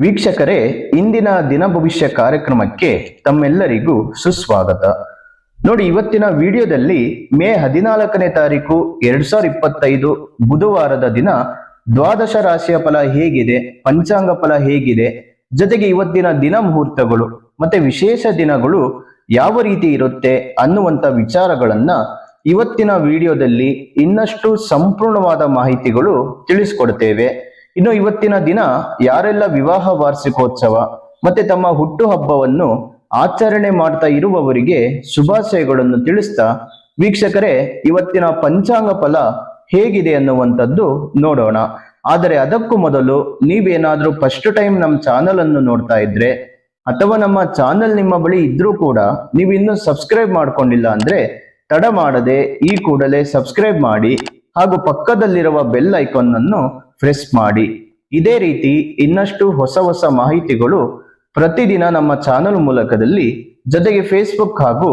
ವೀಕ್ಷಕರೇ, ಇಂದಿನ ದಿನ ಭವಿಷ್ಯ ಕಾರ್ಯಕ್ರಮಕ್ಕೆ ತಮ್ಮೆಲ್ಲರಿಗೂ ಸುಸ್ವಾಗತ. ನೋಡಿ, ಇವತ್ತಿನ ವಿಡಿಯೋದಲ್ಲಿ ಮೇ 14ನೇ ತಾರೀಕು 2025 ಬುಧವಾರದ ದಿನ ದ್ವಾದಶ ರಾಶಿಯ ಫಲ ಹೇಗಿದೆ, ಪಂಚಾಂಗ ಫಲ ಹೇಗಿದೆ, ಜೊತೆಗೆ ಇವತ್ತಿನ ದಿನ ಮುಹೂರ್ತಗಳು ಮತ್ತೆ ವಿಶೇಷ ದಿನಗಳು ಯಾವ ರೀತಿ ಇರುತ್ತೆ ಅನ್ನುವಂತ ವಿಚಾರಗಳನ್ನ ಇವತ್ತಿನ ವಿಡಿಯೋದಲ್ಲಿ ಇನ್ನಷ್ಟು ಸಂಪೂರ್ಣವಾದ ಮಾಹಿತಿಗಳು ತಿಳಿಸ್ಕೊಡ್ತೇವೆ. ಇನ್ನು ಇವತ್ತಿನ ದಿನ ಯಾರೆಲ್ಲ ವಿವಾಹ ವಾರ್ಷಿಕೋತ್ಸವ ಮತ್ತೆ ತಮ್ಮ ಹುಟ್ಟು ಹಬ್ಬವನ್ನು ಆಚರಣೆ ಮಾಡ್ತಾ ಇರುವವರಿಗೆ ಶುಭಾಶಯಗಳನ್ನು ತಿಳಿಸ್ತಾ, ವೀಕ್ಷಕರೇ, ಇವತ್ತಿನ ಪಂಚಾಂಗ ಫಲ ಹೇಗಿದೆ ಅನ್ನುವಂಥದ್ದು ನೋಡೋಣ. ಆದರೆ ಅದಕ್ಕೂ ಮೊದಲು ನೀವೇನಾದ್ರೂ ಫಸ್ಟ್ ಟೈಮ್ ನಮ್ಮ ಚಾನಲ್ ಅನ್ನು ನೋಡ್ತಾ ಇದ್ರೆ ಅಥವಾ ನಮ್ಮ ಚಾನಲ್ ನಿಮ್ಮ ಬಳಿ ಇದ್ರೂ ಕೂಡ ನೀವು ಇನ್ನೂ ಸಬ್ಸ್ಕ್ರೈಬ್ ಮಾಡ್ಕೊಂಡಿಲ್ಲ ಅಂದ್ರೆ ತಡ ಮಾಡದೆ ಈ ಕೂಡಲೇ ಸಬ್ಸ್ಕ್ರೈಬ್ ಮಾಡಿ ಹಾಗೂ ಪಕ್ಕದಲ್ಲಿರುವ ಬೆಲ್ ಐಕಾನ್ ಅನ್ನು ಪ್ರೆಸ್ ಮಾಡಿ. ಇದೇ ರೀತಿ ಇನ್ನಷ್ಟು ಹೊಸ ಹೊಸ ಮಾಹಿತಿಗಳು ಪ್ರತಿದಿನ ನಮ್ಮ ಚಾನಲ್ ಮೂಲಕದಲ್ಲಿ, ಜೊತೆಗೆ ಫೇಸ್ಬುಕ್ ಹಾಗೂ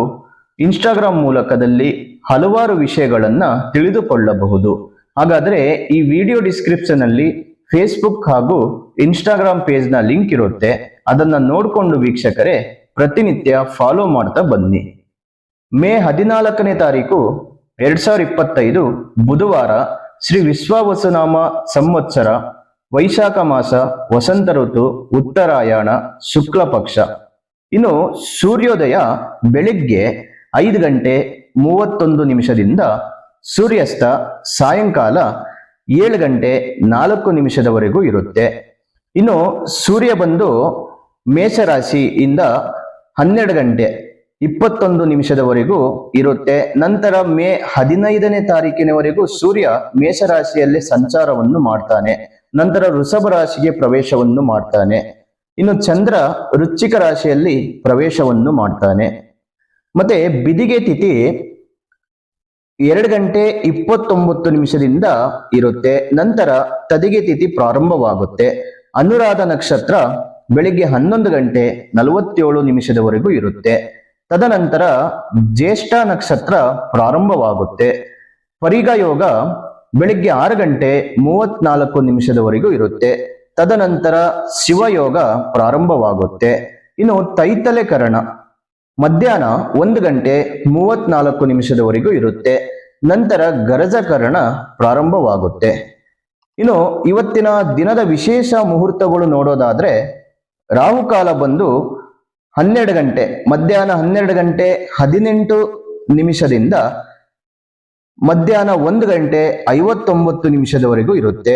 ಇನ್ಸ್ಟಾಗ್ರಾಮ್ ಮೂಲಕದಲ್ಲಿ ಹಲವಾರು ವಿಷಯಗಳನ್ನ ತಿಳಿದುಕೊಳ್ಳಬಹುದು. ಹಾಗಾದ್ರೆ ಈ ವಿಡಿಯೋ ಡಿಸ್ಕ್ರಿಪ್ಷನ್ ಅಲ್ಲಿ ಫೇಸ್ಬುಕ್ ಹಾಗೂ ಇನ್ಸ್ಟಾಗ್ರಾಮ್ ಪೇಜ್ ನ ಲಿಂಕ್ ಇರುತ್ತೆ, ಅದನ್ನ ನೋಡ್ಕೊಂಡು ವೀಕ್ಷಕರೇ ಪ್ರತಿನಿತ್ಯ ಫಾಲೋ ಮಾಡ್ತಾ ಬನ್ನಿ. ಮೇ 14ನೇ ತಾರೀಕು 2025 ಬುಧವಾರ, ಶ್ರೀ ವಿಶ್ವಾವಸುನಾಮ ಸಂವತ್ಸರ, ವೈಶಾಖ ಮಾಸ, ವಸಂತ ಋತು, ಉತ್ತರಾಯಣ, ಶುಕ್ಲ ಪಕ್ಷ. ಇನ್ನು ಸೂರ್ಯೋದಯ ಬೆಳಿಗ್ಗೆ 5 ಗಂಟೆ 31 ನಿಮಿಷದಿಂದ ಸೂರ್ಯಾಸ್ತ ಸಾಯಂಕಾಲ 7 ಗಂಟೆ 4 ನಿಮಿಷದವರೆಗೂ ಇರುತ್ತೆ. ಇನ್ನು ಸೂರ್ಯ ಬಂದು ಮೇಷರಾಶಿಯಿಂದ 12 ಗಂಟೆ 21 ನಿಮಿಷದವರೆಗೂ ಇರುತ್ತೆ. ನಂತರ ಮೇ 15ನೇ ತಾರೀಕಿನವರೆಗೂ ಸೂರ್ಯ ಮೇಷರಾಶಿಯಲ್ಲಿ ಸಂಚಾರವನ್ನು ಮಾಡ್ತಾನೆ. ನಂತರ ವೃಷಭ ರಾಶಿಗೆ ಪ್ರವೇಶವನ್ನು ಮಾಡ್ತಾನೆ. ಇನ್ನು ಚಂದ್ರ ವೃಶ್ಚಿಕ ರಾಶಿಯಲ್ಲಿ ಪ್ರವೇಶವನ್ನು ಮಾಡ್ತಾನೆ. ಮತ್ತೆ ಬಿದಿಗೆ ತಿಥಿ 2 ಗಂಟೆ 29 ನಿಮಿಷದಿಂದ ಇರುತ್ತೆ. ನಂತರ ತದಿಗೆ ತಿಥಿ ಪ್ರಾರಂಭವಾಗುತ್ತೆ. ಅನುರಾಧ ನಕ್ಷತ್ರ ಬೆಳಿಗ್ಗೆ 11 ಗಂಟೆ 47 ನಿಮಿಷದವರೆಗೂ ಇರುತ್ತೆ. ತದನಂತರ ಜ್ಯೇಷ್ಠ ನಕ್ಷತ್ರ ಪ್ರಾರಂಭವಾಗುತ್ತೆ. ಪರಿಗ ಯೋಗ ಬೆಳಿಗ್ಗೆ 6 ಗಂಟೆ 34 ನಿಮಿಷದವರೆಗೂ ಇರುತ್ತೆ. ತದನಂತರ ಶಿವಯೋಗ ಪ್ರಾರಂಭವಾಗುತ್ತೆ. ಇನ್ನು ತೈತಲೆ ಕರಣ ಮಧ್ಯಾಹ್ನ 1 ಗಂಟೆ 34 ನಿಮಿಷದವರೆಗೂ ಇರುತ್ತೆ. ನಂತರ ಗರಜಕರಣ ಪ್ರಾರಂಭವಾಗುತ್ತೆ. ಇನ್ನು ಇವತ್ತಿನ ದಿನದ ವಿಶೇಷ ಮುಹೂರ್ತಗಳು ನೋಡೋದಾದ್ರೆ, ರಾಹುಕಾಲ ಬಂದು 12 ಗಂಟೆ ಮಧ್ಯಾಹ್ನ 12 ಗಂಟೆ 18 ನಿಮಿಷದಿಂದ ಮಧ್ಯಾಹ್ನ 1 ಗಂಟೆ 59 ನಿಮಿಷದವರೆಗೂ ಇರುತ್ತೆ.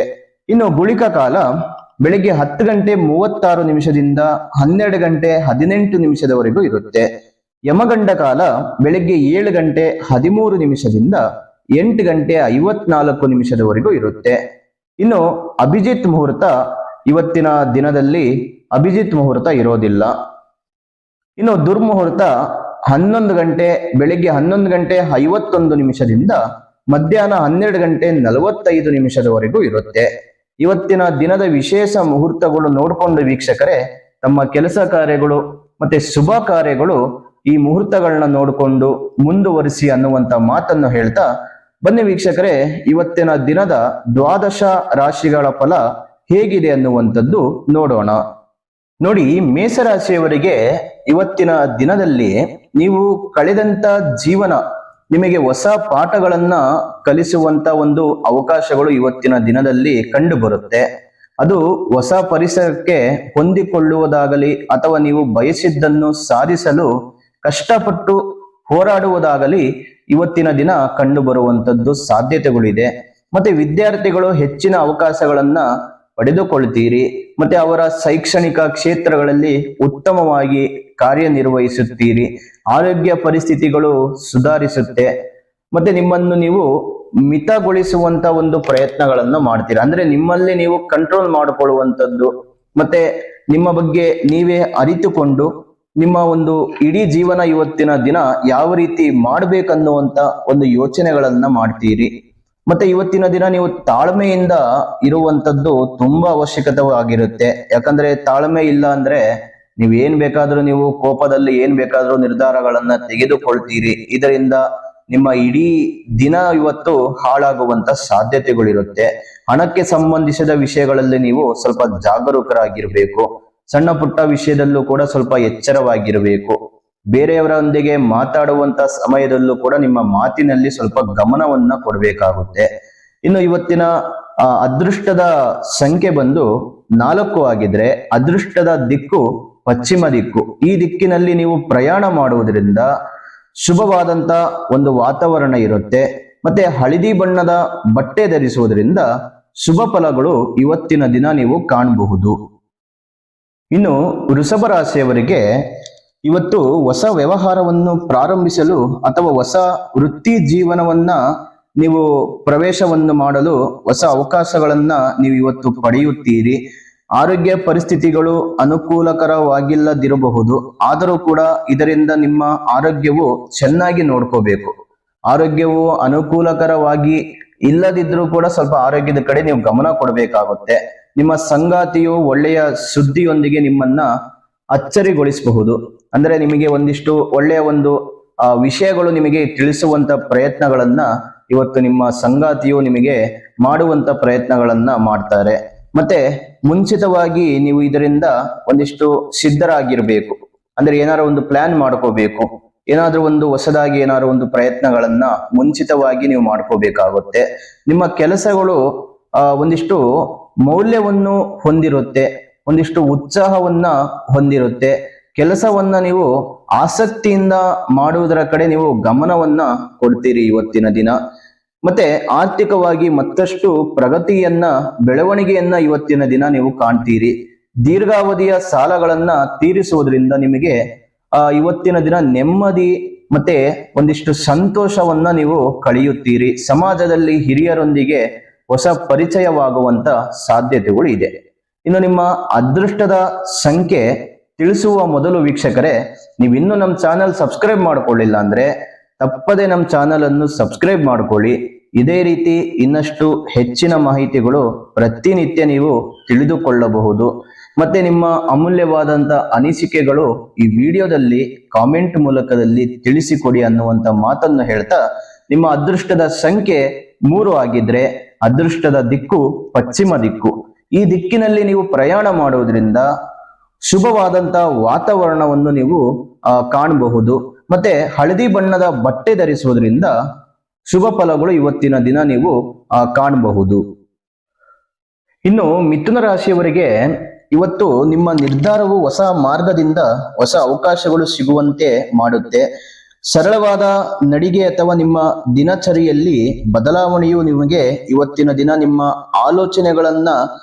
ಇನ್ನು ಗುಳಿಕ ಕಾಲ ಬೆಳಿಗ್ಗೆ 10 ಗಂಟೆ 36 ನಿಮಿಷದಿಂದ 12 ಗಂಟೆ 18 ನಿಮಿಷದವರೆಗೂ ಇರುತ್ತೆ. ಯಮಗಂಡ ಕಾಲ ಬೆಳಿಗ್ಗೆ 7 ಗಂಟೆ 13 ನಿಮಿಷದಿಂದ 8 ಗಂಟೆ 54 ನಿಮಿಷದವರೆಗೂ ಇರುತ್ತೆ. ಇನ್ನು ಅಭಿಜಿತ್ ಮುಹೂರ್ತ ಇವತ್ತಿನ ದಿನದಲ್ಲಿ ಅಭಿಜಿತ್ ಮುಹೂರ್ತ ಇರೋದಿಲ್ಲ. ಇನ್ನು ದುರ್ಮುಹೂರ್ತ 11 ಗಂಟೆ ಬೆಳಿಗ್ಗೆ 11 ಗಂಟೆ 51 ನಿಮಿಷದಿಂದ ಮಧ್ಯಾಹ್ನ 12 ಗಂಟೆ 45 ನಿಮಿಷದವರೆಗೂ ಇರುತ್ತೆ. ಇವತ್ತಿನ ದಿನದ ವಿಶೇಷ ಮುಹೂರ್ತಗಳು ನೋಡಿಕೊಂಡು ವೀಕ್ಷಕರೇ ತಮ್ಮ ಕೆಲಸ ಕಾರ್ಯಗಳು ಮತ್ತೆ ಶುಭ ಕಾರ್ಯಗಳು ಈ ಮುಹೂರ್ತಗಳನ್ನ ನೋಡಿಕೊಂಡು ಮುಂದುವರಿಸಿ ಅನ್ನುವಂತ ಮಾತನ್ನು ಹೇಳ್ತಾ ಬನ್ನಿ ವೀಕ್ಷಕರೇ, ಇವತ್ತಿನ ದಿನದ ದ್ವಾದಶ ರಾಶಿಗಳ ಫಲ ಹೇಗಿದೆ ಅನ್ನುವಂಥದ್ದು ನೋಡೋಣ. ನೋಡಿ, ಮೇಷರಾಶಿಯವರಿಗೆ ಇವತ್ತಿನ ದಿನದಲ್ಲಿ ನೀವು ಕಳೆದಂತ ಜೀವನ ನಿಮಗೆ ಹೊಸ ಪಾಠಗಳನ್ನ ಕಲಿಸುವಂತ ಒಂದು ಅವಕಾಶಗಳು ಇವತ್ತಿನ ದಿನದಲ್ಲಿ ಕಂಡು ಬರುತ್ತೆ. ಅದು ಹೊಸ ಪರಿಸರಕ್ಕೆ ಹೊಂದಿಕೊಳ್ಳುವುದಾಗಲಿ ಅಥವಾ ನೀವು ಬಯಸಿದ್ದನ್ನು ಸಾಧಿಸಲು ಕಷ್ಟಪಟ್ಟು ಹೋರಾಡುವುದಾಗಲಿ ಇವತ್ತಿನ ದಿನ ಕಂಡು ಬರುವಂತದ್ದು ಸಾಧ್ಯತೆಗಳಿದೆ. ಮತ್ತೆ ವಿದ್ಯಾರ್ಥಿಗಳು ಹೆಚ್ಚಿನ ಅವಕಾಶಗಳನ್ನ ಪಡೆದುಕೊಳ್ತೀರಿ. ಮತ್ತೆ ಅವರ ಶೈಕ್ಷಣಿಕ ಕ್ಷೇತ್ರಗಳಲ್ಲಿ ಉತ್ತಮವಾಗಿ ಕಾರ್ಯನಿರ್ವಹಿಸುತ್ತೀರಿ. ಆರೋಗ್ಯ ಪರಿಸ್ಥಿತಿಗಳು ಸುಧಾರಿಸುತ್ತೆ. ಮತ್ತೆ ನಿಮ್ಮನ್ನು ನೀವು ಮಿತಗೊಳಿಸುವಂತ ಒಂದು ಪ್ರಯತ್ನಗಳನ್ನ ಮಾಡ್ತೀರಾ. ಅಂದ್ರೆ ನಿಮ್ಮಲ್ಲಿ ನೀವು ಕಂಟ್ರೋಲ್ ಮಾಡಿಕೊಳ್ಳುವಂಥದ್ದು, ಮತ್ತೆ ನಿಮ್ಮ ಬಗ್ಗೆ ನೀವೇ ಅರಿತುಕೊಂಡು ನಿಮ್ಮ ಒಂದು ಇಡೀ ಜೀವನ ಇವತ್ತಿನ ದಿನ ಯಾವ ರೀತಿ ಮಾಡ್ಬೇಕನ್ನುವಂತ ಒಂದು ಯೋಚನೆಗಳನ್ನ ಮಾಡ್ತೀರಿ. ಮತ್ತೆ ಇವತ್ತಿನ ದಿನ ನೀವು ತಾಳ್ಮೆಯಿಂದ ಇರುವಂತದ್ದು ತುಂಬಾ ಅವಶ್ಯಕತೆವಾಗಿರುತ್ತೆ. ಯಾಕಂದ್ರೆ ತಾಳ್ಮೆ ಇಲ್ಲ ಅಂದ್ರೆ ನೀವ್ ಏನ್ ಬೇಕಾದ್ರೂ ನೀವು ಕೋಪದಲ್ಲಿ ಏನ್ ಬೇಕಾದ್ರೂ ನಿರ್ಧಾರಗಳನ್ನ ತೆಗೆದುಕೊಳ್ತೀರಿ. ಇದರಿಂದ ನಿಮ್ಮ ಇಡೀ ದಿನ ಇವತ್ತು ಹಾಳಾಗುವಂತ ಸಾಧ್ಯತೆಗಳಿರುತ್ತೆ. ಹಣಕ್ಕೆ ಸಂಬಂಧಿಸಿದ ವಿಷಯಗಳಲ್ಲಿ ನೀವು ಸ್ವಲ್ಪ ಜಾಗರೂಕರಾಗಿರ್ಬೇಕು. ಸಣ್ಣ ಪುಟ್ಟ ವಿಷಯದಲ್ಲೂ ಕೂಡ ಸ್ವಲ್ಪ ಎಚ್ಚರವಾಗಿರಬೇಕು. ಬೇರೆಯವರೊಂದಿಗೆ ಮಾತಾಡುವಂತ ಸಮಯದಲ್ಲೂ ಕೂಡ ನಿಮ್ಮ ಮಾತಿನಲ್ಲಿ ಸ್ವಲ್ಪ ಗಮನವನ್ನ ಕೊಡಬೇಕಾಗುತ್ತೆ. ಇನ್ನು ಇವತ್ತಿನ ಅದೃಷ್ಟದ ಸಂಖ್ಯೆ ಬಂದು 4 ಆಗಿದ್ರೆ ಅದೃಷ್ಟದ ದಿಕ್ಕು ಪಶ್ಚಿಮ ದಿಕ್ಕು. ಈ ದಿಕ್ಕಿನಲ್ಲಿ ನೀವು ಪ್ರಯಾಣ ಮಾಡುವುದರಿಂದ ಶುಭವಾದಂತ ಒಂದು ವಾತಾವರಣ ಇರುತ್ತೆ. ಮತ್ತೆ ಹಳದಿ ಬಣ್ಣದ ಬಟ್ಟೆ ಧರಿಸುವುದರಿಂದ ಶುಭ ಫಲಗಳು ಇವತ್ತಿನ ದಿನ ನೀವು ಕಾಣಬಹುದು. ಇನ್ನು ವೃಷಭ ರಾಶಿಯವರಿಗೆ ಇವತ್ತು ಹೊಸ ವ್ಯವಹಾರವನ್ನು ಪ್ರಾರಂಭಿಸಲು ಅಥವಾ ಹೊಸ ವೃತ್ತಿ ಜೀವನವನ್ನ ನೀವು ಪ್ರವೇಶವನ್ನು ಮಾಡಲು ಹೊಸ ಅವಕಾಶಗಳನ್ನ ನೀವು ಇವತ್ತು ಪಡೆಯುತ್ತೀರಿ. ಆರೋಗ್ಯ ಪರಿಸ್ಥಿತಿಗಳು ಅನುಕೂಲಕರವಾಗಿಲ್ಲದಿರಬಹುದು, ಆದರೂ ಕೂಡ ಇದರಿಂದ ನಿಮ್ಮ ಆರೋಗ್ಯವು ಚೆನ್ನಾಗಿ ನೋಡ್ಕೋಬೇಕು. ಆರೋಗ್ಯವು ಅನುಕೂಲಕರವಾಗಿ ಇಲ್ಲದಿದ್ರೂ ಕೂಡ ಸ್ವಲ್ಪ ಆರೋಗ್ಯದ ಕಡೆ ನೀವು ಗಮನ ಕೊಡಬೇಕಾಗುತ್ತೆ. ನಿಮ್ಮ ಸಂಗಾತಿಯು ಒಳ್ಳೆಯ ಸುದ್ದಿಯೊಂದಿಗೆ ನಿಮ್ಮನ್ನ ಅಚ್ಚರಿಗೊಳಿಸಬಹುದು. ಅಂದ್ರೆ ನಿಮಗೆ ಒಂದಿಷ್ಟು ಒಳ್ಳೆಯ ಒಂದು ವಿಷಯಗಳು ನಿಮಗೆ ತಿಳಿಸುವಂತ ಪ್ರಯತ್ನಗಳನ್ನ ಇವತ್ತು ನಿಮ್ಮ ಸಂಗಾತಿಯು ನಿಮಗೆ ಮಾಡುವಂತ ಪ್ರಯತ್ನಗಳನ್ನ ಮಾಡ್ತಾರೆ. ಮತ್ತೆ ಮುಂಚಿತವಾಗಿ ನೀವು ಇದರಿಂದ ಒಂದಿಷ್ಟು ಸಿದ್ಧರಾಗಿರ್ಬೇಕು. ಅಂದ್ರೆ ಏನಾದ್ರು ಒಂದು ಪ್ಲಾನ್ ಮಾಡ್ಕೋಬೇಕು. ಏನಾದ್ರೂ ಒಂದು ಹೊಸದಾಗಿ ಏನಾದ್ರು ಒಂದು ಪ್ರಯತ್ನಗಳನ್ನ ಮುಂಚಿತವಾಗಿ ನೀವು ಮಾಡ್ಕೋಬೇಕಾಗುತ್ತೆ. ನಿಮ್ಮ ಕೆಲಸಗಳು ಒಂದಿಷ್ಟು ಮೌಲ್ಯವನ್ನು ಹೊಂದಿರುತ್ತೆ, ಒಂದಿಷ್ಟು ಉತ್ಸಾಹವನ್ನ ಹೊಂದಿರುತ್ತೆ. ಕೆಲಸವನ್ನ ನೀವು ಆಸಕ್ತಿಯಿಂದ ಮಾಡುವುದರ ಕಡೆ ನೀವು ಗಮನವನ್ನ ಕೊಡ್ತೀರಿ ಇವತ್ತಿನ ದಿನ. ಮತ್ತೆ ಆರ್ಥಿಕವಾಗಿ ಮತ್ತಷ್ಟು ಪ್ರಗತಿಯನ್ನ ಬೆಳವಣಿಗೆಯನ್ನ ಇವತ್ತಿನ ದಿನ ನೀವು ಕಾಣ್ತೀರಿ. ದೀರ್ಘಾವಧಿಯ ಸಾಲಗಳನ್ನ ತೀರಿಸುವುದರಿಂದ ನಿಮಗೆ ಇವತ್ತಿನ ದಿನ ನೆಮ್ಮದಿ ಮತ್ತೆ ಒಂದಿಷ್ಟು ಸಂತೋಷವನ್ನ ನೀವು ಕಳೆಯುತ್ತೀರಿ. ಸಮಾಜದಲ್ಲಿ ಹಿರಿಯರೊಂದಿಗೆ ಹೊಸ ಪರಿಚಯವಾಗುವಂತ ಸಾಧ್ಯತೆಗಳು ಇದೆ. ಇನ್ನು ನಿಮ್ಮ ಅದೃಷ್ಟದ ಸಂಖ್ಯೆ ತಿಳಿಸುವ ಮೊದಲು ವೀಕ್ಷಕರೇ, ನೀವು ಇನ್ನೂ ನಮ್ಮ ಚಾನಲ್ ಸಬ್ಸ್ಕ್ರೈಬ್ ಮಾಡ್ಕೊಳ್ಳಿಲ್ಲ ಅಂದ್ರೆ ತಪ್ಪದೆ ನಮ್ಮ ಚಾನಲ್ ಅನ್ನು ಸಬ್ಸ್ಕ್ರೈಬ್ ಮಾಡ್ಕೊಳ್ಳಿ. ಇದೇ ರೀತಿ ಇನ್ನಷ್ಟು ಹೆಚ್ಚಿನ ಮಾಹಿತಿಗಳು ಪ್ರತಿನಿತ್ಯ ನೀವು ತಿಳಿದುಕೊಳ್ಳಬಹುದು. ಮತ್ತೆ ನಿಮ್ಮ ಅಮೂಲ್ಯವಾದಂತ ಅನಿಸಿಕೆಗಳು ಈ ವಿಡಿಯೋದಲ್ಲಿ ಕಾಮೆಂಟ್ ಮೂಲಕದಲ್ಲಿ ತಿಳಿಸಿಕೊಡಿ ಅನ್ನುವಂತ ಮಾತನ್ನು ಹೇಳ್ತಾ, ನಿಮ್ಮ ಅದೃಷ್ಟದ ಸಂಖ್ಯೆ 3 ಆಗಿದ್ರೆ ಅದೃಷ್ಟದ ದಿಕ್ಕು ಪಶ್ಚಿಮ ದಿಕ್ಕು. ಈ ದಿಕ್ಕಿನಲ್ಲಿ ನೀವು ಪ್ರಯಾಣ ಮಾಡುವುದರಿಂದ ಶುಭವಾದಂತ ವಾತಾವರಣವನ್ನು ನೀವು ಕಾಣಬಹುದು. ಮತ್ತೆ ಹಳದಿ ಬಣ್ಣದ ಬಟ್ಟೆ ಧರಿಸುವುದರಿಂದ ಶುಭ ಫಲಗಳು ಇವತ್ತಿನ ದಿನ ನೀವು ಕಾಣಬಹುದು. ಇನ್ನು ಮಿಥುನ ರಾಶಿಯವರಿಗೆ ಇವತ್ತು ನಿಮ್ಮ ನಿರ್ಧಾರವು ಹೊಸ ಮಾರ್ಗದಿಂದ ಹೊಸ ಅವಕಾಶಗಳು ಸಿಗುವಂತೆ ಮಾಡುತ್ತೆ. ಸರಳವಾದ ನಡಿಗೆ ಅಥವಾ ನಿಮ್ಮ ದಿನಚರಿಯಲ್ಲಿ ಬದಲಾವಣೆಯು ನಿಮಗೆ ಇವತ್ತಿನ ದಿನ ನಿಮ್ಮ ಆಲೋಚನೆಗಳನ್ನ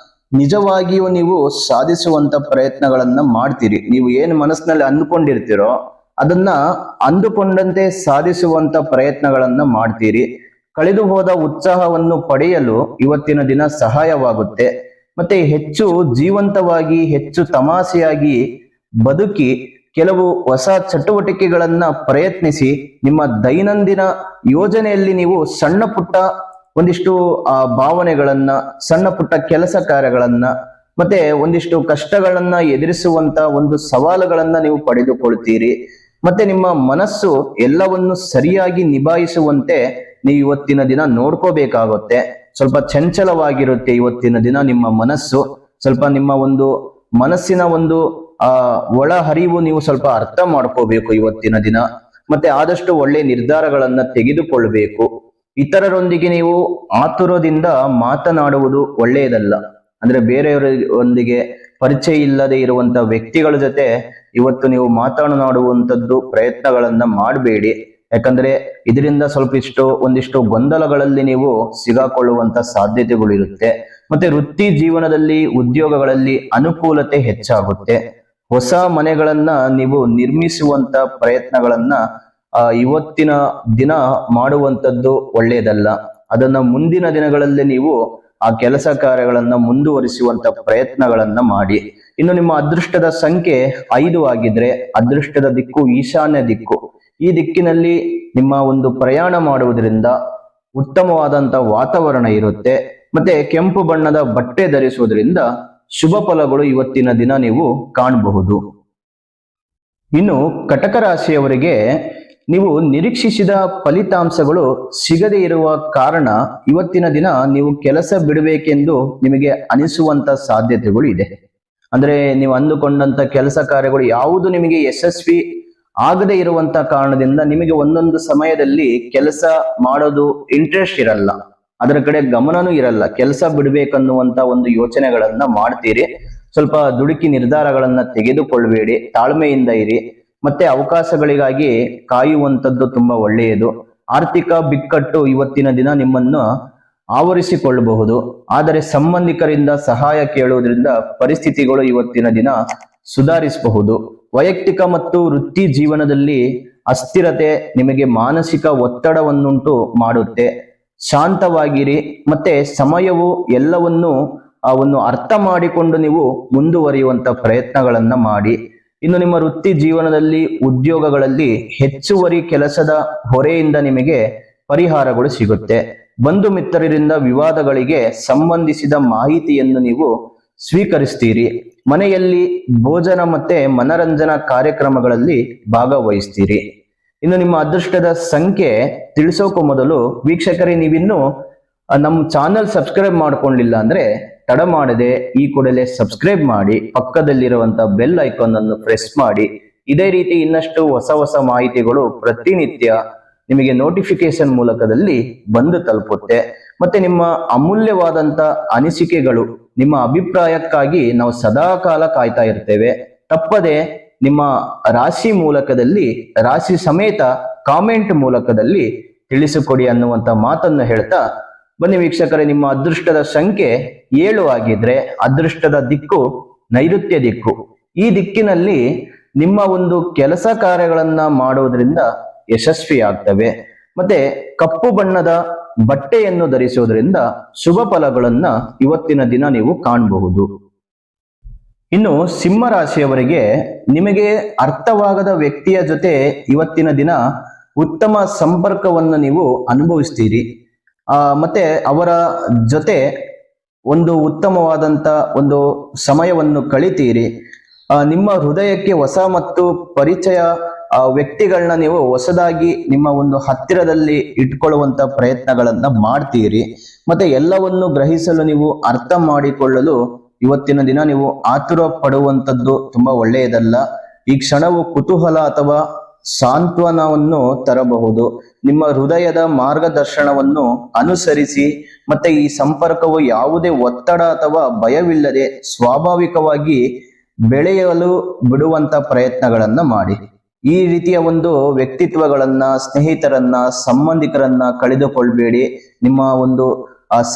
ನಿಜವಾಗಿಯೂ ನೀವು ಸಾಧಿಸುವಂತ ಪ್ರಯತ್ನಗಳನ್ನ ಮಾಡ್ತೀರಿ. ನೀವು ಏನು ಮನಸ್ಸಿನಲ್ಲಿ ಅಂದುಕೊಂಡಿರ್ತೀರೋ ಅದನ್ನ ಅಂದುಕೊಂಡಂತೆ ಸಾಧಿಸುವಂತ ಪ್ರಯತ್ನಗಳನ್ನ ಮಾಡ್ತೀರಿ. ಕಳೆದು ಹೋದ ಉತ್ಸಾಹವನ್ನು ಪಡೆಯಲು ಇವತ್ತಿನ ದಿನ ಸಹಾಯವಾಗುತ್ತೆ. ಮತ್ತೆ ಹೆಚ್ಚು ಜೀವಂತವಾಗಿ, ಹೆಚ್ಚು ತಮಾಷೆಯಾಗಿ ಬದುಕಿ ಕೆಲವು ಹೊಸ ಚಟುವಟಿಕೆಗಳನ್ನ ಪ್ರಯತ್ನಿಸಿ ನಿಮ್ಮ ದೈನಂದಿನ ಯೋಜನೆಯಲ್ಲಿ ನೀವು ಸಣ್ಣ ಪುಟ್ಟ ಒಂದಿಷ್ಟು ಭಾವನೆಗಳನ್ನ, ಸಣ್ಣ ಪುಟ್ಟ ಕೆಲಸ ಕಾರ್ಯಗಳನ್ನ, ಮತ್ತೆ ಒಂದಿಷ್ಟು ಕಷ್ಟಗಳನ್ನ ಎದುರಿಸುವಂತ ಒಂದು ಸವಾಲುಗಳನ್ನ ನೀವು ಪಡೆದುಕೊಳ್ತೀರಿ. ಮತ್ತೆ ನಿಮ್ಮ ಮನಸ್ಸು ಎಲ್ಲವನ್ನು ಸರಿಯಾಗಿ ನಿಭಾಯಿಸುವಂತೆ ನೀವು ಇವತ್ತಿನ ದಿನ ನೋಡ್ಕೋಬೇಕಾಗುತ್ತೆ. ಸ್ವಲ್ಪ ಚಂಚಲವಾಗಿರುತ್ತೆ ಇವತ್ತಿನ ದಿನ ನಿಮ್ಮ ಮನಸ್ಸು. ಸ್ವಲ್ಪ ನಿಮ್ಮ ಒಂದು ಮನಸ್ಸಿನ ಒಂದು ಒಳ ಹರಿವು ನೀವು ಸ್ವಲ್ಪ ಅರ್ಥ ಮಾಡ್ಕೋಬೇಕು ಇವತ್ತಿನ ದಿನ. ಮತ್ತೆ ಆದಷ್ಟು ಒಳ್ಳೆ ನಿರ್ಧಾರಗಳನ್ನ ತೆಗೆದುಕೊಳ್ಬೇಕು. ಇತರರೊಂದಿಗೆ ನೀವು ಆತುರದಿಂದ ಮಾತನಾಡುವುದು ಒಳ್ಳೆಯದಲ್ಲ. ಅಂದ್ರೆ ಬೇರೆಯವರೊಂದಿಗೆ ಪರಿಚಯ ಇಲ್ಲದೆ ಇರುವಂತ ವ್ಯಕ್ತಿಗಳ ಜೊತೆ ಇವತ್ತು ನೀವು ಮಾತನಾಡುವಂತದ್ದು ಪ್ರಯತ್ನಗಳನ್ನ ಮಾಡಬೇಡಿ. ಯಾಕಂದ್ರೆ ಇದರಿಂದ ಒಂದಿಷ್ಟು ಗೊಂದಲಗಳಲ್ಲಿ ನೀವು ಸಿಗಾಕೊಳ್ಳುವಂತ ಸಾಧ್ಯತೆಗಳು ಇರುತ್ತೆ. ಮತ್ತೆ ವೃತ್ತಿ ಜೀವನದಲ್ಲಿ, ಉದ್ಯೋಗಗಳಲ್ಲಿ ಅನುಕೂಲತೆ ಹೆಚ್ಚಾಗುತ್ತೆ. ಹೊಸ ಮನೆಗಳನ್ನ ನೀವು ನಿರ್ಮಿಸುವಂತ ಪ್ರಯತ್ನಗಳನ್ನ ಇವತ್ತಿನ ದಿನ ಮಾಡುವಂತದ್ದು ಒಳ್ಳೆಯದಲ್ಲ. ಅದನ್ನ ಮುಂದಿನ ದಿನಗಳಲ್ಲಿ ನೀವು ಆ ಕೆಲಸ ಕಾರ್ಯಗಳನ್ನ ಮುಂದುವರಿಸುವಂತ ಪ್ರಯತ್ನಗಳನ್ನ ಮಾಡಿ. ಇನ್ನು ನಿಮ್ಮ ಅದೃಷ್ಟದ ಸಂಖ್ಯೆ 5 ಆಗಿದ್ರೆ ಅದೃಷ್ಟದ ದಿಕ್ಕು ಈಶಾನ್ಯ ದಿಕ್ಕು. ಈ ದಿಕ್ಕಿನಲ್ಲಿ ನಿಮ್ಮ ಒಂದು ಪ್ರಯಾಣ ಮಾಡುವುದರಿಂದ ಉತ್ತಮವಾದಂತ ವಾತಾವರಣ ಇರುತ್ತೆ. ಮತ್ತೆ ಕೆಂಪು ಬಣ್ಣದ ಬಟ್ಟೆ ಧರಿಸುವುದರಿಂದ ಶುಭ ಫಲಗಳು ಇವತ್ತಿನ ದಿನ ನೀವು ಕಾಣಬಹುದು. ಇನ್ನು ಕಟಕ ರಾಶಿಯವರಿಗೆ ನೀವು ನಿರೀಕ್ಷಿಸಿದ ಫಲಿತಾಂಶಗಳು ಸಿಗದೇ ಇರುವ ಕಾರಣ ಇವತ್ತಿನ ದಿನ ನೀವು ಕೆಲಸ ಬಿಡಬೇಕೆಂದು ನಿಮಗೆ ಅನಿಸುವಂತ ಸಾಧ್ಯತೆಗಳು ಇದೆ. ಅಂದ್ರೆ ನೀವು ಅಂದುಕೊಂಡಂತ ಕೆಲಸ ಕಾರ್ಯಗಳು ಯಾವುದು ನಿಮಗೆ ಯಶಸ್ವಿ ಆಗದೆ ಇರುವಂತ ಕಾರಣದಿಂದ ನಿಮಗೆ ಒಂದೊಂದು ಸಮಯದಲ್ಲಿ ಕೆಲಸ ಮಾಡೋದು ಇಂಟ್ರೆಸ್ಟ್ ಇರಲ್ಲ, ಅದರ ಕಡೆ ಗಮನನೂ ಇರಲ್ಲ. ಕೆಲಸ ಬಿಡ್ಬೇಕನ್ನುವಂತ ಒಂದು ಯೋಚನೆಗಳನ್ನ ಮಾಡ್ತೀರಿ. ಸ್ವಲ್ಪ ದುಡುಕಿ ನಿರ್ಧಾರಗಳನ್ನ ತೆಗೆದುಕೊಳ್ಬೇಡಿ, ತಾಳ್ಮೆಯಿಂದ ಇರಿ. ಮತ್ತೆ ಅವಕಾಶಗಳಿಗಾಗಿ ಕಾಯುವಂತದ್ದು ತುಂಬಾ ಒಳ್ಳೆಯದು. ಆರ್ಥಿಕ ಬಿಕ್ಕಟ್ಟು ಇವತ್ತಿನ ದಿನ ನಿಮ್ಮನ್ನು ಆವರಿಸಿಕೊಳ್ಳಬಹುದು. ಆದರೆ ಸಂಬಂಧಿಕರಿಂದ ಸಹಾಯ ಕೇಳುವುದರಿಂದ ಪರಿಸ್ಥಿತಿಗಳು ಇವತ್ತಿನ ದಿನ ಸುಧಾರಿಸಬಹುದು. ವೈಯಕ್ತಿಕ ಮತ್ತು ವೃತ್ತಿ ಜೀವನದಲ್ಲಿ ಅಸ್ಥಿರತೆ ನಿಮಗೆ ಮಾನಸಿಕ ಒತ್ತಡವನ್ನುಂಟು ಮಾಡುತ್ತೆ. ಶಾಂತವಾಗಿರಿ. ಮತ್ತೆ ಸಮಯವು ಎಲ್ಲವನ್ನು ಅರ್ಥ ಮಾಡಿಕೊಂಡು ನೀವು ಮುಂದುವರಿಯುವಂತ ಪ್ರಯತ್ನಗಳನ್ನ ಮಾಡಿ. ಇನ್ನು ನಿಮ್ಮ ವೃತ್ತಿ ಜೀವನದಲ್ಲಿ, ಉದ್ಯೋಗಗಳಲ್ಲಿ ಹೆಚ್ಚುವರಿ ಕೆಲಸದ ಹೊರೆಯಿಂದ ನಿಮಗೆ ಪರಿಹಾರಗಳು ಸಿಗುತ್ತೆ. ಬಂಧು ಮಿತ್ರರಿಂದ ವಿವಾದಗಳಿಗೆ ಸಂಬಂಧಿಸಿದ ಮಾಹಿತಿಯನ್ನು ನೀವು ಸ್ವೀಕರಿಸ್ತೀರಿ. ಮನೆಯಲ್ಲಿ ಭೋಜನ ಮತ್ತೆ ಮನರಂಜನಾ ಕಾರ್ಯಕ್ರಮಗಳಲ್ಲಿ ಭಾಗವಹಿಸ್ತೀರಿ. ಇನ್ನು ನಿಮ್ಮ ಅದೃಷ್ಟದ ಸಂಖ್ಯೆ ತಿಳಿಸೋಕು ಮೊದಲು ವೀಕ್ಷಕರೇ, ನೀವಿನ್ನು ನಮ್ಮ ಚಾನೆಲ್ ಸಬ್ಸ್ಕ್ರೈಬ್ ಮಾಡ್ಕೊಂಡಿಲ್ಲ ಅಂದ್ರೆ ತಡ ಮಾಡದೆ ಈ ಕೂಡಲೇ ಸಬ್ಸ್ಕ್ರೈಬ್ ಮಾಡಿ, ಪಕ್ಕದಲ್ಲಿರುವಂತ ಬೆಲ್ ಐಕಾನ್ ಅನ್ನು ಪ್ರೆಸ್ ಮಾಡಿ. ಇದೇ ರೀತಿ ಇನ್ನಷ್ಟು ಹೊಸ ಹೊಸ ಮಾಹಿತಿಗಳು ಪ್ರತಿನಿತ್ಯ ನಿಮಗೆ ನೋಟಿಫಿಕೇಶನ್ ಮೂಲಕದಲ್ಲಿ ಬಂದು ತಲುಪುತ್ತೆ. ಮತ್ತೆ ನಿಮ್ಮ ಅಮೂಲ್ಯವಾದಂತ ಅನಿಸಿಕೆಗಳು, ನಿಮ್ಮ ಅಭಿಪ್ರಾಯಕ್ಕಾಗಿ ನಾವು ಸದಾ ಕಾಲ ಕಾಯ್ತಾ ಇರ್ತೇವೆ. ತಪ್ಪದೆ ನಿಮ್ಮ ರಾಶಿ ಮೂಲಕದಲ್ಲಿ, ರಾಶಿ ಸಮೇತ ಕಾಮೆಂಟ್ ಮೂಲಕದಲ್ಲಿ ತಿಳಿಸಿಕೊಡಿ ಅನ್ನುವಂತ ಮಾತನ್ನು ಹೇಳ್ತಾ ಬನ್ನಿ ವೀಕ್ಷಕರೇ, ನಿಮ್ಮ ಅದೃಷ್ಟದ ಸಂಖ್ಯೆ 7 ಆಗಿದ್ರೆ ಅದೃಷ್ಟದ ದಿಕ್ಕು ನೈಋತ್ಯ ದಿಕ್ಕು. ಈ ದಿಕ್ಕಿನಲ್ಲಿ ನಿಮ್ಮ ಒಂದು ಕೆಲಸ ಕಾರ್ಯಗಳನ್ನ ಮಾಡೋದ್ರಿಂದ ಯಶಸ್ವಿ ಆಗ್ತವೆ. ಮತ್ತೆ ಕಪ್ಪು ಬಣ್ಣದ ಬಟ್ಟೆಯನ್ನು ಧರಿಸೋದ್ರಿಂದ ಶುಭ ಫಲಗಳನ್ನ ಇವತ್ತಿನ ದಿನ ನೀವು ಕಾಣಬಹುದು. ಇನ್ನು ಸಿಂಹ ರಾಶಿಯವರಿಗೆ ನಿಮಗೆ ಅರ್ಥವಾಗದ ವ್ಯಕ್ತಿಯ ಜೊತೆ ಇವತ್ತಿನ ದಿನ ಉತ್ತಮ ಸಂಪರ್ಕವನ್ನು ನೀವು ಅನುಭವಿಸ್ತೀರಿ. ಮತ್ತೆ ಅವರ ಜೊತೆ ಒಂದು ಉತ್ತಮವಾದಂತ ಒಂದು ಸಮಯವನ್ನು ಕಳಿತೀರಿ. ನಿಮ್ಮ ಹೃದಯಕ್ಕೆ ಹೊಸ ಮತ್ತು ಪರಿಚಯ ವ್ಯಕ್ತಿಗಳನ್ನ ನೀವು ಹೊಸದಾಗಿ ನಿಮ್ಮ ಒಂದು ಹತ್ತಿರದಲ್ಲಿ ಇಟ್ಕೊಳ್ಳುವಂತ ಪ್ರಯತ್ನಗಳನ್ನ ಮಾಡ್ತೀರಿ. ಮತ್ತೆ ಎಲ್ಲವನ್ನು ಗ್ರಹಿಸಲು ನೀವು ಅರ್ಥ ಮಾಡಿಕೊಳ್ಳಲು ಇವತ್ತಿನ ದಿನ ನೀವು ಆತುರ ಪಡುವಂತದ್ದು ತುಂಬಾ ಒಳ್ಳೆಯದಲ್ಲ. ಈ ಕ್ಷಣವು ಕುತೂಹಲ ಅಥವಾ ಸಾಂತ್ವನವನ್ನು ತರಬಹುದು. ನಿಮ್ಮ ಹೃದಯದ ಮಾರ್ಗದರ್ಶನವನ್ನು ಅನುಸರಿಸಿ. ಮತ್ತೆ ಈ ಸಂಪರ್ಕವು ಯಾವುದೇ ಒತ್ತಡ ಅಥವಾ ಭಯವಿಲ್ಲದೆ ಸ್ವಾಭಾವಿಕವಾಗಿ ಬೆಳೆಯಲು ಬಿಡುವಂತ ಪ್ರಯತ್ನಗಳನ್ನ ಮಾಡಿ. ಈ ರೀತಿಯ ಒಂದು ವ್ಯಕ್ತಿತ್ವಗಳನ್ನ, ಸ್ನೇಹಿತರನ್ನ, ಸಂಬಂಧಿಕರನ್ನ ಕಳೆದುಕೊಳ್ಬೇಡಿ. ನಿಮ್ಮ ಒಂದು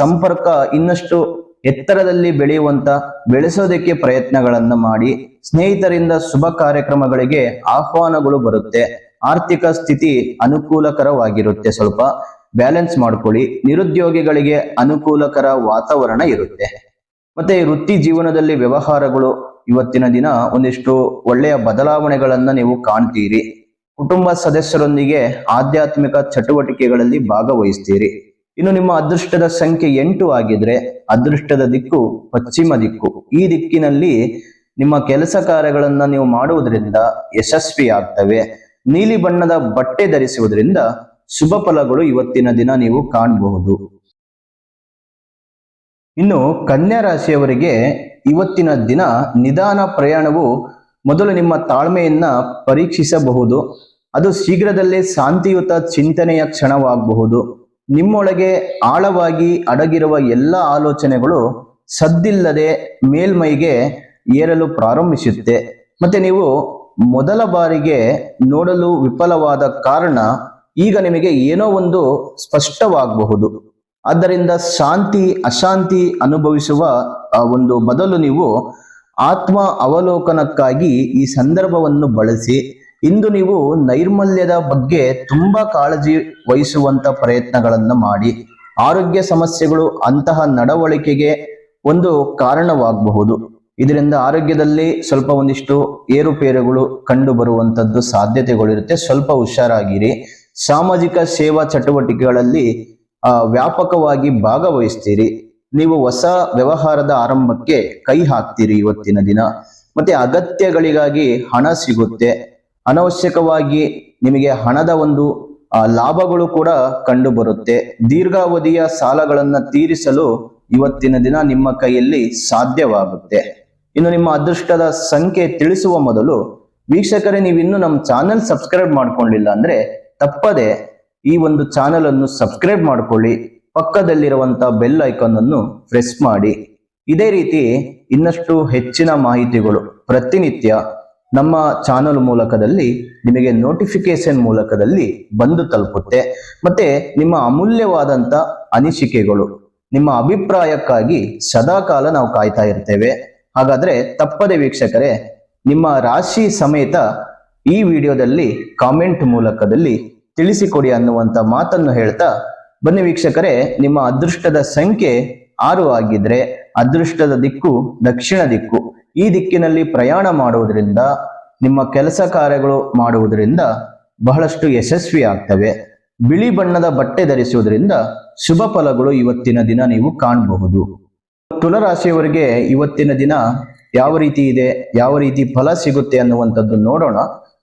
ಸಂಪರ್ಕ ಇನ್ನಷ್ಟು ಎತ್ತರದಲ್ಲಿ ಬೆಳೆಸೋದಕ್ಕೆ ಪ್ರಯತ್ನಗಳನ್ನ ಮಾಡಿ. ಸ್ನೇಹಿತರಿಂದ ಶುಭ ಕಾರ್ಯಕ್ರಮಗಳಿಗೆ ಆಹ್ವಾನಗಳು ಬರುತ್ತೆ. ಆರ್ಥಿಕ ಸ್ಥಿತಿ ಅನುಕೂಲಕರವಾಗಿರುತ್ತೆ. ಸ್ವಲ್ಪ ಬ್ಯಾಲೆನ್ಸ್ ಮಾಡ್ಕೊಳ್ಳಿ. ನಿರುದ್ಯೋಗಿಗಳಿಗೆ ಅನುಕೂಲಕರ ವಾತಾವರಣ ಇರುತ್ತೆ. ಮತ್ತೆ ವೃತ್ತಿ ಜೀವನದಲ್ಲಿ ವ್ಯವಹಾರಗಳು ಇವತ್ತಿನ ದಿನ ಒಂದಿಷ್ಟು ಒಳ್ಳೆಯ ಬದಲಾವಣೆಗಳನ್ನ ನೀವು ಕಾಣ್ತೀರಿ. ಕುಟುಂಬ ಸದಸ್ಯರೊಂದಿಗೆ ಆಧ್ಯಾತ್ಮಿಕ ಚಟುವಟಿಕೆಗಳಲ್ಲಿ ಭಾಗವಹಿಸ್ತೀರಿ. ಇನ್ನು ನಿಮ್ಮ ಅದೃಷ್ಟದ ಸಂಖ್ಯೆ 8 ಆಗಿದ್ರೆ ಅದೃಷ್ಟದ ದಿಕ್ಕು ಪಶ್ಚಿಮ ದಿಕ್ಕು. ಈ ದಿಕ್ಕಿನಲ್ಲಿ ನಿಮ್ಮ ಕೆಲಸ ಕಾರ್ಯಗಳನ್ನ ನೀವು ಮಾಡುವುದರಿಂದ ಯಶಸ್ವಿ ಆಗ್ತವೆ. ನೀಲಿ ಬಣ್ಣದ ಬಟ್ಟೆ ಧರಿಸುವುದರಿಂದ ಶುಭ ಫಲಗಳು ಇವತ್ತಿನ ದಿನ ನೀವು ಕಾಣಬಹುದು. ಇನ್ನು ಕನ್ಯಾ ರಾಶಿಯವರಿಗೆ ಇವತ್ತಿನ ದಿನ ನಿಧಾನ ಪ್ರಯಾಣವು ಮೊದಲು ನಿಮ್ಮ ತಾಳ್ಮೆಯನ್ನ ಪರೀಕ್ಷಿಸಬಹುದು. ಅದು ಶೀಘ್ರದಲ್ಲೇ ಶಾಂತಿಯುತ ಚಿಂತನೆಯ ಕ್ಷಣವಾಗಬಹುದು. ನಿಮ್ಮೊಳಗೆ ಆಳವಾಗಿ ಅಡಗಿರುವ ಎಲ್ಲ ಆಲೋಚನೆಗಳು ಸದ್ದಿಲ್ಲದೆ ಮೇಲ್ಮೈಗೆ ಏರಲು ಪ್ರಾರಂಭಿಸುತ್ತೆ. ಮತ್ತೆ ನೀವು ಮೊದಲ ಬಾರಿಗೆ ನೋಡಲು ವಿಫಲವಾದ ಕಾರಣ ಈಗ ನಿಮಗೆ ಏನೋ ಒಂದು ಸ್ಪಷ್ಟವಾಗಬಹುದು. ಆದ್ದರಿಂದ ಅಶಾಂತಿ ಅನುಭವಿಸುವ ಒಂದು ಬದಲು ನೀವು ಆತ್ಮ ಅವಲೋಕನಕ್ಕಾಗಿ ಈ ಸಂದರ್ಭವನ್ನು ಬಳಸಿ. ಇಂದು ನೀವು ನೈರ್ಮಲ್ಯದ ಬಗ್ಗೆ ತುಂಬಾ ಕಾಳಜಿ ವಹಿಸುವಂತ ಪ್ರಯತ್ನಗಳನ್ನ ಮಾಡಿ. ಆರೋಗ್ಯ ಸಮಸ್ಯೆಗಳು ಅಂತಹ ನಡವಳಿಕೆಗೆ ಒಂದು ಕಾರಣವಾಗಬಹುದು. ಇದರಿಂದ ಆರೋಗ್ಯದಲ್ಲಿ ಸ್ವಲ್ಪ ಒಂದಿಷ್ಟು ಏರುಪೇರುಗಳು ಕಂಡು ಬರುವಂತದ್ದು ಸಾಧ್ಯತೆಗಳಿರುತ್ತೆ. ಸ್ವಲ್ಪ ಹುಷಾರಾಗಿರಿ. ಸಾಮಾಜಿಕ ಸೇವಾ ಚಟುವಟಿಕೆಗಳಲ್ಲಿ ವ್ಯಾಪಕವಾಗಿ ಭಾಗವಹಿಸ್ತೀರಿ. ನೀವು ಹೊಸ ವ್ಯವಹಾರದ ಆರಂಭಕ್ಕೆ ಕೈ ಹಾಕ್ತೀರಿ ಇವತ್ತಿನ ದಿನ. ಮತ್ತೆ ಅಗತ್ಯಗಳಿಗಾಗಿ ಹಣ ಸಿಗುತ್ತೆ. ಅನವಶ್ಯಕವಾಗಿ ನಿಮಗೆ ಹಣದ ಒಂದು ಲಾಭಗಳು ಕೂಡ ಕಂಡು ಬರುತ್ತೆ. ದೀರ್ಘಾವಧಿಯ ಸಾಲಗಳನ್ನ ತೀರಿಸಲು ಇವತ್ತಿನ ದಿನ ನಿಮ್ಮ ಕೈಯಲ್ಲಿ ಸಾಧ್ಯವಾಗುತ್ತೆ. ಇನ್ನು ನಿಮ್ಮ ಅದೃಷ್ಟದ ಸಂಖ್ಯೆ ತಿಳಿಸುವ ಮೊದಲು ವೀಕ್ಷಕರೇ, ನೀವಿನ್ನೂ ನಮ್ಮ ಚಾನೆಲ್ ಸಬ್ಸ್ಕ್ರೈಬ್ ಮಾಡ್ಕೊಂಡಿಲ್ಲ ಅಂದ್ರೆ ತಪ್ಪದೆ ಈ ಒಂದು ಚಾನೆಲ್ ಅನ್ನು ಸಬ್ಸ್ಕ್ರೈಬ್ ಮಾಡ್ಕೊಳ್ಳಿ, ಪಕ್ಕದಲ್ಲಿರುವಂತಹ ಬೆಲ್ ಐಕಾನ್ ಅನ್ನು ಪ್ರೆಸ್ ಮಾಡಿ. ಇದೇ ರೀತಿ ಇನ್ನಷ್ಟು ಹೆಚ್ಚಿನ ಮಾಹಿತಿಗಳು ಪ್ರತಿನಿತ್ಯ ನಮ್ಮ ಚಾನೆಲ್ ಮೂಲಕದಲ್ಲಿ ನಿಮಗೆ ನೋಟಿಫಿಕೇಶನ್ ಮೂಲಕದಲ್ಲಿ ಬಂದು ತಲುಪುತ್ತೆ. ಮತ್ತೆ ನಿಮ್ಮ ಅಮೂಲ್ಯವಾದಂತ ಅನಿಸಿಕೆಗಳು, ನಿಮ್ಮ ಅಭಿಪ್ರಾಯಕ್ಕಾಗಿ ಸದಾಕಾಲ ನಾವು ಕಾಯ್ತಾ ಇರ್ತೇವೆ. ಹಾಗಾದ್ರೆ ತಪ್ಪದೆ ವೀಕ್ಷಕರೇ, ನಿಮ್ಮ ರಾಶಿ ಸಮೇತ ಈ ವಿಡಿಯೋದಲ್ಲಿ ಕಾಮೆಂಟ್ ಮೂಲಕದಲ್ಲಿ ತಿಳಿಸಿಕೊಡಿ ಅನ್ನುವಂತ ಮಾತನ್ನು ಹೇಳ್ತಾ ಬನ್ನಿ ವೀಕ್ಷಕರೇ. ನಿಮ್ಮ ಅದೃಷ್ಟದ ಸಂಖ್ಯೆ 6 ಆಗಿದ್ರೆ ಅದೃಷ್ಟದ ದಿಕ್ಕು ದಕ್ಷಿಣ ದಿಕ್ಕು. ಈ ದಿಕ್ಕಿನಲ್ಲಿ ಪ್ರಯಾಣ ಮಾಡುವುದರಿಂದ, ನಿಮ್ಮ ಕೆಲಸ ಕಾರ್ಯಗಳು ಮಾಡುವುದರಿಂದ ಬಹಳಷ್ಟು ಯಶಸ್ವಿ ಆಗ್ತವೆ. ಬಿಳಿ ಬಣ್ಣದ ಬಟ್ಟೆ ಧರಿಸುವುದರಿಂದ ಶುಭ ಫಲಗಳು ಇವತ್ತಿನ ದಿನ ನೀವು ಕಾಣಬಹುದು. ತುಲಾರಾಶಿಯವರಿಗೆ ಇವತ್ತಿನ ದಿನ ಯಾವ ರೀತಿ ಇದೆ, ಯಾವ ರೀತಿ ಫಲ ಸಿಗುತ್ತೆ ಅನ್ನುವಂಥದ್ದು ನೋಡೋಣ.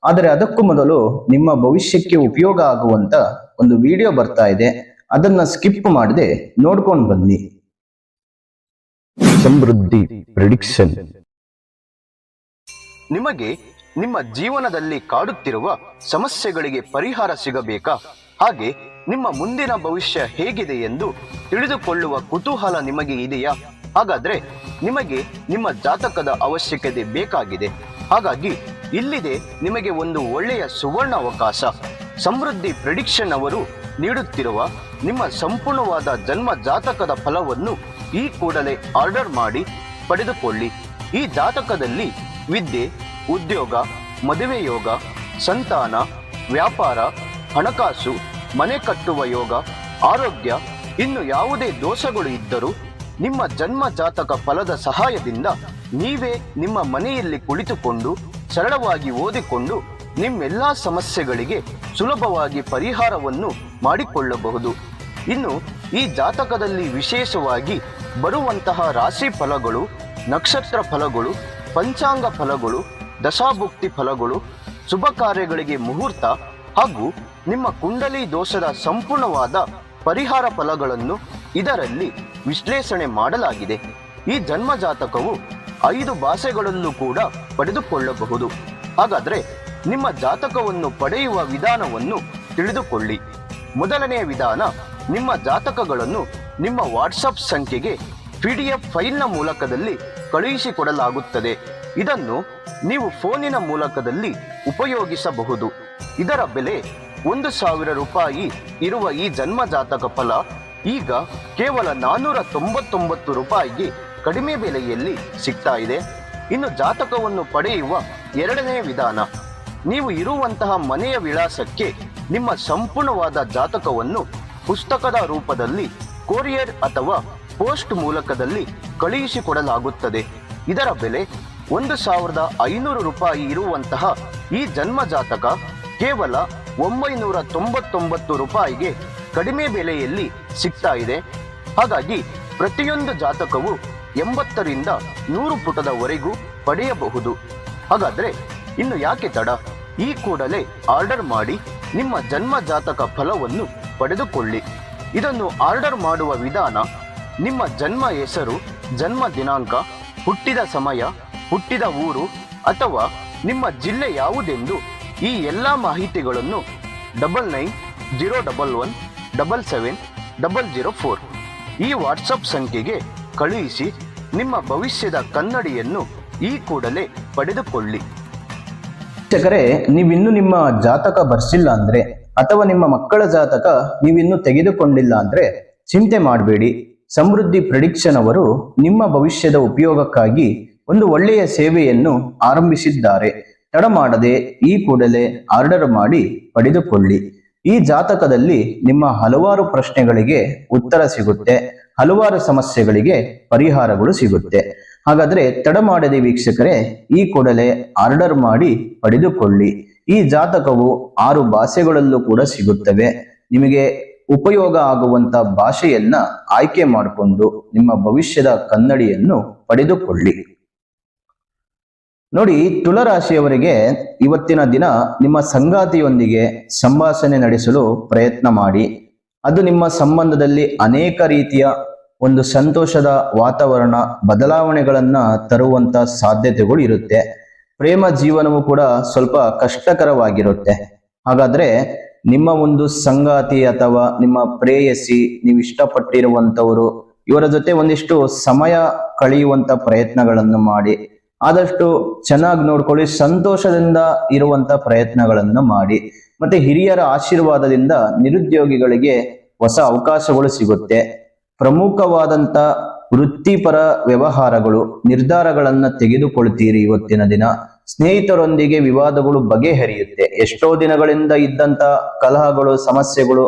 ಆದರೆ ಅದಕ್ಕೂ ಮೊದಲು ನಿಮ್ಮ ಭವಿಷ್ಯಕ್ಕೆ ಉಪಯೋಗ ಆಗುವಂತ ಒಂದು ವಿಡಿಯೋ ಬರ್ತಾ ಇದೆ, ಅದನ್ನ ಸ್ಕಿಪ್ ಮಾಡದೆ ನೋಡ್ಕೊಂಡು ಬನ್ನಿ. ಸಮೃದ್ಧಿ ಪ್ರೆಡಿಕ್ಷನ್. ನಿಮಗೆ ನಿಮ್ಮ ಜೀವನದಲ್ಲಿ ಕಾಡುತ್ತಿರುವ ಸಮಸ್ಯೆಗಳಿಗೆ ಪರಿಹಾರ ಸಿಗಬೇಕಾ? ಹಾಗೆ ನಿಮ್ಮ ಮುಂದಿನ ಭವಿಷ್ಯ ಹೇಗಿದೆ ಎಂದು ತಿಳಿದುಕೊಳ್ಳುವ ಕುತೂಹಲ ನಿಮಗೆ ಇದೆಯಾ? ಹಾಗಾದ್ರೆ ನಿಮಗೆ ನಿಮ್ಮ ಜಾತಕದ ಅವಶ್ಯಕತೆ ಬೇಕಾಗಿದೆ. ಹಾಗಾಗಿ ಇಲ್ಲಿದೆ ನಿಮಗೆ ಒಂದು ಒಳ್ಳೆಯ ಸುವರ್ಣ ಅವಕಾಶ. ಸಮೃದ್ಧಿ ಪ್ರೆಡಿಕ್ಷನ್ ಅವರು ನೀಡುತ್ತಿರುವ ನಿಮ್ಮ ಸಂಪೂರ್ಣವಾದ ಜನ್ಮ ಜಾತಕದ ಫಲವನ್ನು ಈ ಕೂಡಲೇ ಆರ್ಡರ್ ಮಾಡಿ ಪಡೆದುಕೊಳ್ಳಿ. ಈ ಜಾತಕದಲ್ಲಿ ವಿದ್ಯೆ, ಉದ್ಯೋಗ, ಮದುವೆ ಯೋಗ, ಸಂತಾನ, ವ್ಯಾಪಾರ, ಹಣಕಾಸು, ಮನೆ ಕಟ್ಟುವ ಯೋಗ, ಆರೋಗ್ಯ, ಇನ್ನು ಯಾವುದೇ ದೋಷಗಳು ಇದ್ದರೂ ನಿಮ್ಮ ಜನ್ಮ ಜಾತಕ ಫಲದ ಸಹಾಯದಿಂದ ನೀವೇ ನಿಮ್ಮ ಮನೆಯಲ್ಲಿ ಕುಳಿತುಕೊಂಡು ಸರಳವಾಗಿ ಓದಿಕೊಂಡು ನಿಮ್ಮೆಲ್ಲಾ ಸಮಸ್ಯೆಗಳಿಗೆ ಸುಲಭವಾಗಿ ಪರಿಹಾರವನ್ನು ಮಾಡಿಕೊಳ್ಳಬಹುದು. ಇನ್ನು ಈ ಜಾತಕದಲ್ಲಿ ವಿಶೇಷವಾಗಿ ಬರುವಂತಹ ರಾಶಿ ಫಲಗಳು, ನಕ್ಷತ್ರ ಫಲಗಳು, ಪಂಚಾಂಗ ಫಲಗಳು, ದಶಾಭುಕ್ತಿ ಫಲಗಳು, ಶುಭ ಕಾರ್ಯಗಳಿಗೆ ಮುಹೂರ್ತ ಹಾಗೂ ನಿಮ್ಮ ಕುಂಡಲಿ ದೋಷದ ಸಂಪೂರ್ಣವಾದ ಪರಿಹಾರ ಫಲಗಳನ್ನು ಇದರಲ್ಲಿ ವಿಶ್ಲೇಷಣೆ ಮಾಡಲಾಗಿದೆ. ಈ ಜನ್ಮ ಜಾತಕವು 5 ಭಾಷೆಗಳಲ್ಲೂ ಕೂಡ ಪಡೆದುಕೊಳ್ಳಬಹುದು. ಹಾಗಾದ್ರೆ ನಿಮ್ಮ ಜಾತಕವನ್ನು ಪಡೆಯುವ ವಿಧಾನವನ್ನು ತಿಳಿದುಕೊಳ್ಳಿ. ಮೊದಲನೆಯ ವಿಧಾನ, ನಿಮ್ಮ ಜಾತಕಗಳನ್ನು ನಿಮ್ಮ ವಾಟ್ಸಪ್ ಸಂಖ್ಯೆಗೆ PDF ಫೈಲ್ನ ಮೂಲಕದಲ್ಲಿ ಕಳುಹಿಸಿಕೊಡಲಾಗುತ್ತದೆ. ಇದನ್ನು ನೀವು ಫೋನಿನ ಮೂಲಕದಲ್ಲಿ ಉಪಯೋಗಿಸಬಹುದು. ಇದರ ಬೆಲೆ 1,000 ರೂಪಾಯಿ ಇರುವ ಈ ಜನ್ಮ ಜಾತಕ ಫಲ ಈಗ ಕೇವಲ 499 ರೂಪಾಯಿಗೆ ಕಡಿಮೆ ಬೆಲೆಯಲ್ಲಿ ಸಿಗ್ತಾ ಇದೆ. ಇನ್ನು ಜಾತಕವನ್ನು ಪಡೆಯುವ ಎರಡನೇ ವಿಧಾನ, ನೀವು ಇರುವಂತಹ ಮನೆಯ ವಿಳಾಸಕ್ಕೆ ನಿಮ್ಮ ಸಂಪೂರ್ಣವಾದ ಜಾತಕವನ್ನು ಪುಸ್ತಕದ ರೂಪದಲ್ಲಿ ಕೊರಿಯರ್ ಅಥವಾ ಪೋಸ್ಟ್ ಮೂಲಕದಲ್ಲಿ ಕಳುಹಿಸಿಕೊಡಲಾಗುತ್ತದೆ. ಇದರ ಬೆಲೆ 1,500 ರೂಪಾಯಿ ಇರುವಂತಹ ಈ ಜನ್ಮ ಜಾತಕ ಕೇವಲ 999 ರೂಪಾಯಿಗೆ ಕಡಿಮೆ ಬೆಲೆಯಲ್ಲಿ ಸಿಗ್ತಾ ಇದೆ. ಹಾಗಾಗಿ ಪ್ರತಿಯೊಂದು ಜಾತಕವು 80ರಿಂದ 100 ಪುಟದವರೆಗೂ ಪಡೆಯಬಹುದು. ಹಾಗಾದ್ರೆ ಇನ್ನು ಯಾಕೆ ತಡ? ಈ ಕೂಡಲೇ ಆರ್ಡರ್ ಮಾಡಿ ನಿಮ್ಮ ಜನ್ಮ ಜಾತಕ ಫಲವನ್ನು ಪಡೆದುಕೊಳ್ಳಿ. ಇದನ್ನು ಆರ್ಡರ್ ಮಾಡುವ ವಿಧಾನ, ನಿಮ್ಮ ಜನ್ಮ ಹೆಸರು, ಜನ್ಮ ದಿನಾಂಕ, ಹುಟ್ಟಿದ ಸಮಯ, ಹುಟ್ಟಿದ ಊರು ಅಥವಾ ನಿಮ್ಮ ಜಿಲ್ಲೆ ಯಾವುದೆಂದು ಈ ಎಲ್ಲ ಮಾಹಿತಿಗಳನ್ನು 9901177004 ಈ ವಾಟ್ಸಪ್ ಸಂಖ್ಯೆಗೆ ಕಳುಹಿಸಿ ನಿಮ್ಮ ಭವಿಷ್ಯದ ಕನ್ನಡಿಯನ್ನು ಈ ಕೂಡಲೇ ಪಡೆದುಕೊಳ್ಳಿ. ವೀಕ್ಷಕರೇ, ನೀವಿನ್ನು ನಿಮ್ಮ ಜಾತಕ ಬರ್ಸಿಲ್ಲ ಅಂದ್ರೆ ಅಥವಾ ನಿಮ್ಮ ಮಕ್ಕಳ ಜಾತಕ ನೀವಿನ್ನು ತೆಗೆದುಕೊಂಡಿಲ್ಲ ಅಂದ್ರೆ ಚಿಂತೆ ಮಾಡಬೇಡಿ. ಸಮೃದ್ಧಿ ಪ್ರೆಡಿಕ್ಷನ್ ಅವರು ನಿಮ್ಮ ಭವಿಷ್ಯದ ಉಪಯೋಗಕ್ಕಾಗಿ ಒಂದು ಒಳ್ಳೆಯ ಸೇವೆಯನ್ನು ಆರಂಭಿಸಿದ್ದಾರೆ. ತಡ ಮಾಡದೆ ಈ ಕೂಡಲೇ ಆರ್ಡರ್ ಮಾಡಿ ಪಡೆದುಕೊಳ್ಳಿ. ಈ ಜಾತಕದಲ್ಲಿ ನಿಮ್ಮ ಹಲವಾರು ಪ್ರಶ್ನೆಗಳಿಗೆ ಉತ್ತರ ಸಿಗುತ್ತೆ, ಹಲವಾರು ಸಮಸ್ಯೆಗಳಿಗೆ ಪರಿಹಾರಗಳು ಸಿಗುತ್ತೆ. ಹಾಗಾದ್ರೆ ತಡ ಮಾಡದೆ ವೀಕ್ಷಕರೇ, ಈ ಕೂಡಲೇ ಆರ್ಡರ್ ಮಾಡಿ ಪಡೆದುಕೊಳ್ಳಿ. ಈ ಜಾತಕವು 6 ಭಾಷೆಗಳಲ್ಲೂ ಕೂಡ ಸಿಗುತ್ತವೆ. ನಿಮಗೆ ಉಪಯೋಗ ಆಗುವಂತ ಭಾಷೆಯನ್ನ ಆಯ್ಕೆ ಮಾಡಿಕೊಂಡು ನಿಮ್ಮ ಭವಿಷ್ಯದ ಕನ್ನಡಿಯನ್ನು ಪಡೆದುಕೊಳ್ಳಿ. ನೋಡಿ, ತುಲಾರಾಶಿಯವರಿಗೆ ಇವತ್ತಿನ ದಿನ ನಿಮ್ಮ ಸಂಗಾತಿಯೊಂದಿಗೆ ಸಂಭಾಷಣೆ ನಡೆಸಲು ಪ್ರಯತ್ನ ಮಾಡಿ. ಅದು ನಿಮ್ಮ ಸಂಬಂಧದಲ್ಲಿ ಅನೇಕ ರೀತಿಯ ಒಂದು ಸಂತೋಷದ ವಾತಾವರಣ, ಬದಲಾವಣೆಗಳನ್ನ ತರುವಂತ ಸಾಧ್ಯತೆಗಳು ಇರುತ್ತೆ. ಪ್ರೇಮ ಜೀವನವು ಕೂಡ ಸ್ವಲ್ಪ ಕಷ್ಟಕರವಾಗಿರುತ್ತೆ. ಹಾಗಾದ್ರೆ ನಿಮ್ಮ ಒಂದು ಸಂಗಾತಿ ಅಥವಾ ನಿಮ್ಮ ಪ್ರೇಯಸಿ, ನೀವು ಇಷ್ಟಪಟ್ಟಿರುವಂತವರು, ಇವರ ಜೊತೆ ಒಂದಿಷ್ಟು ಸಮಯ ಕಳೆಯುವಂತ ಪ್ರಯತ್ನಗಳನ್ನು ಮಾಡಿ. ಆದಷ್ಟು ಚೆನ್ನಾಗಿ ನೋಡ್ಕೊಳ್ಳಿ, ಸಂತೋಷದಿಂದ ಇರುವಂತ ಪ್ರಯತ್ನಗಳನ್ನು ಮಾಡಿ. ಮತ್ತೆ ಹಿರಿಯರ ಆಶೀರ್ವಾದದಿಂದ ನಿರುದ್ಯೋಗಿಗಳಿಗೆ ಹೊಸ ಅವಕಾಶಗಳು ಸಿಗುತ್ತೆ. ಪ್ರಮುಖವಾದಂತ ವೃತ್ತಿಪರ ವ್ಯವಹಾರಗಳು, ನಿರ್ಧಾರಗಳನ್ನ ತೆಗೆದುಕೊಳ್ತೀರಿ ಇವತ್ತಿನ ದಿನ. ಸ್ನೇಹಿತರೊಂದಿಗೆ ವಿವಾದಗಳು ಬಗೆಹರಿಯುತ್ತೆ. ಎಷ್ಟೋ ದಿನಗಳಿಂದ ಇದ್ದಂತ ಕಲಹಗಳು, ಸಮಸ್ಯೆಗಳು,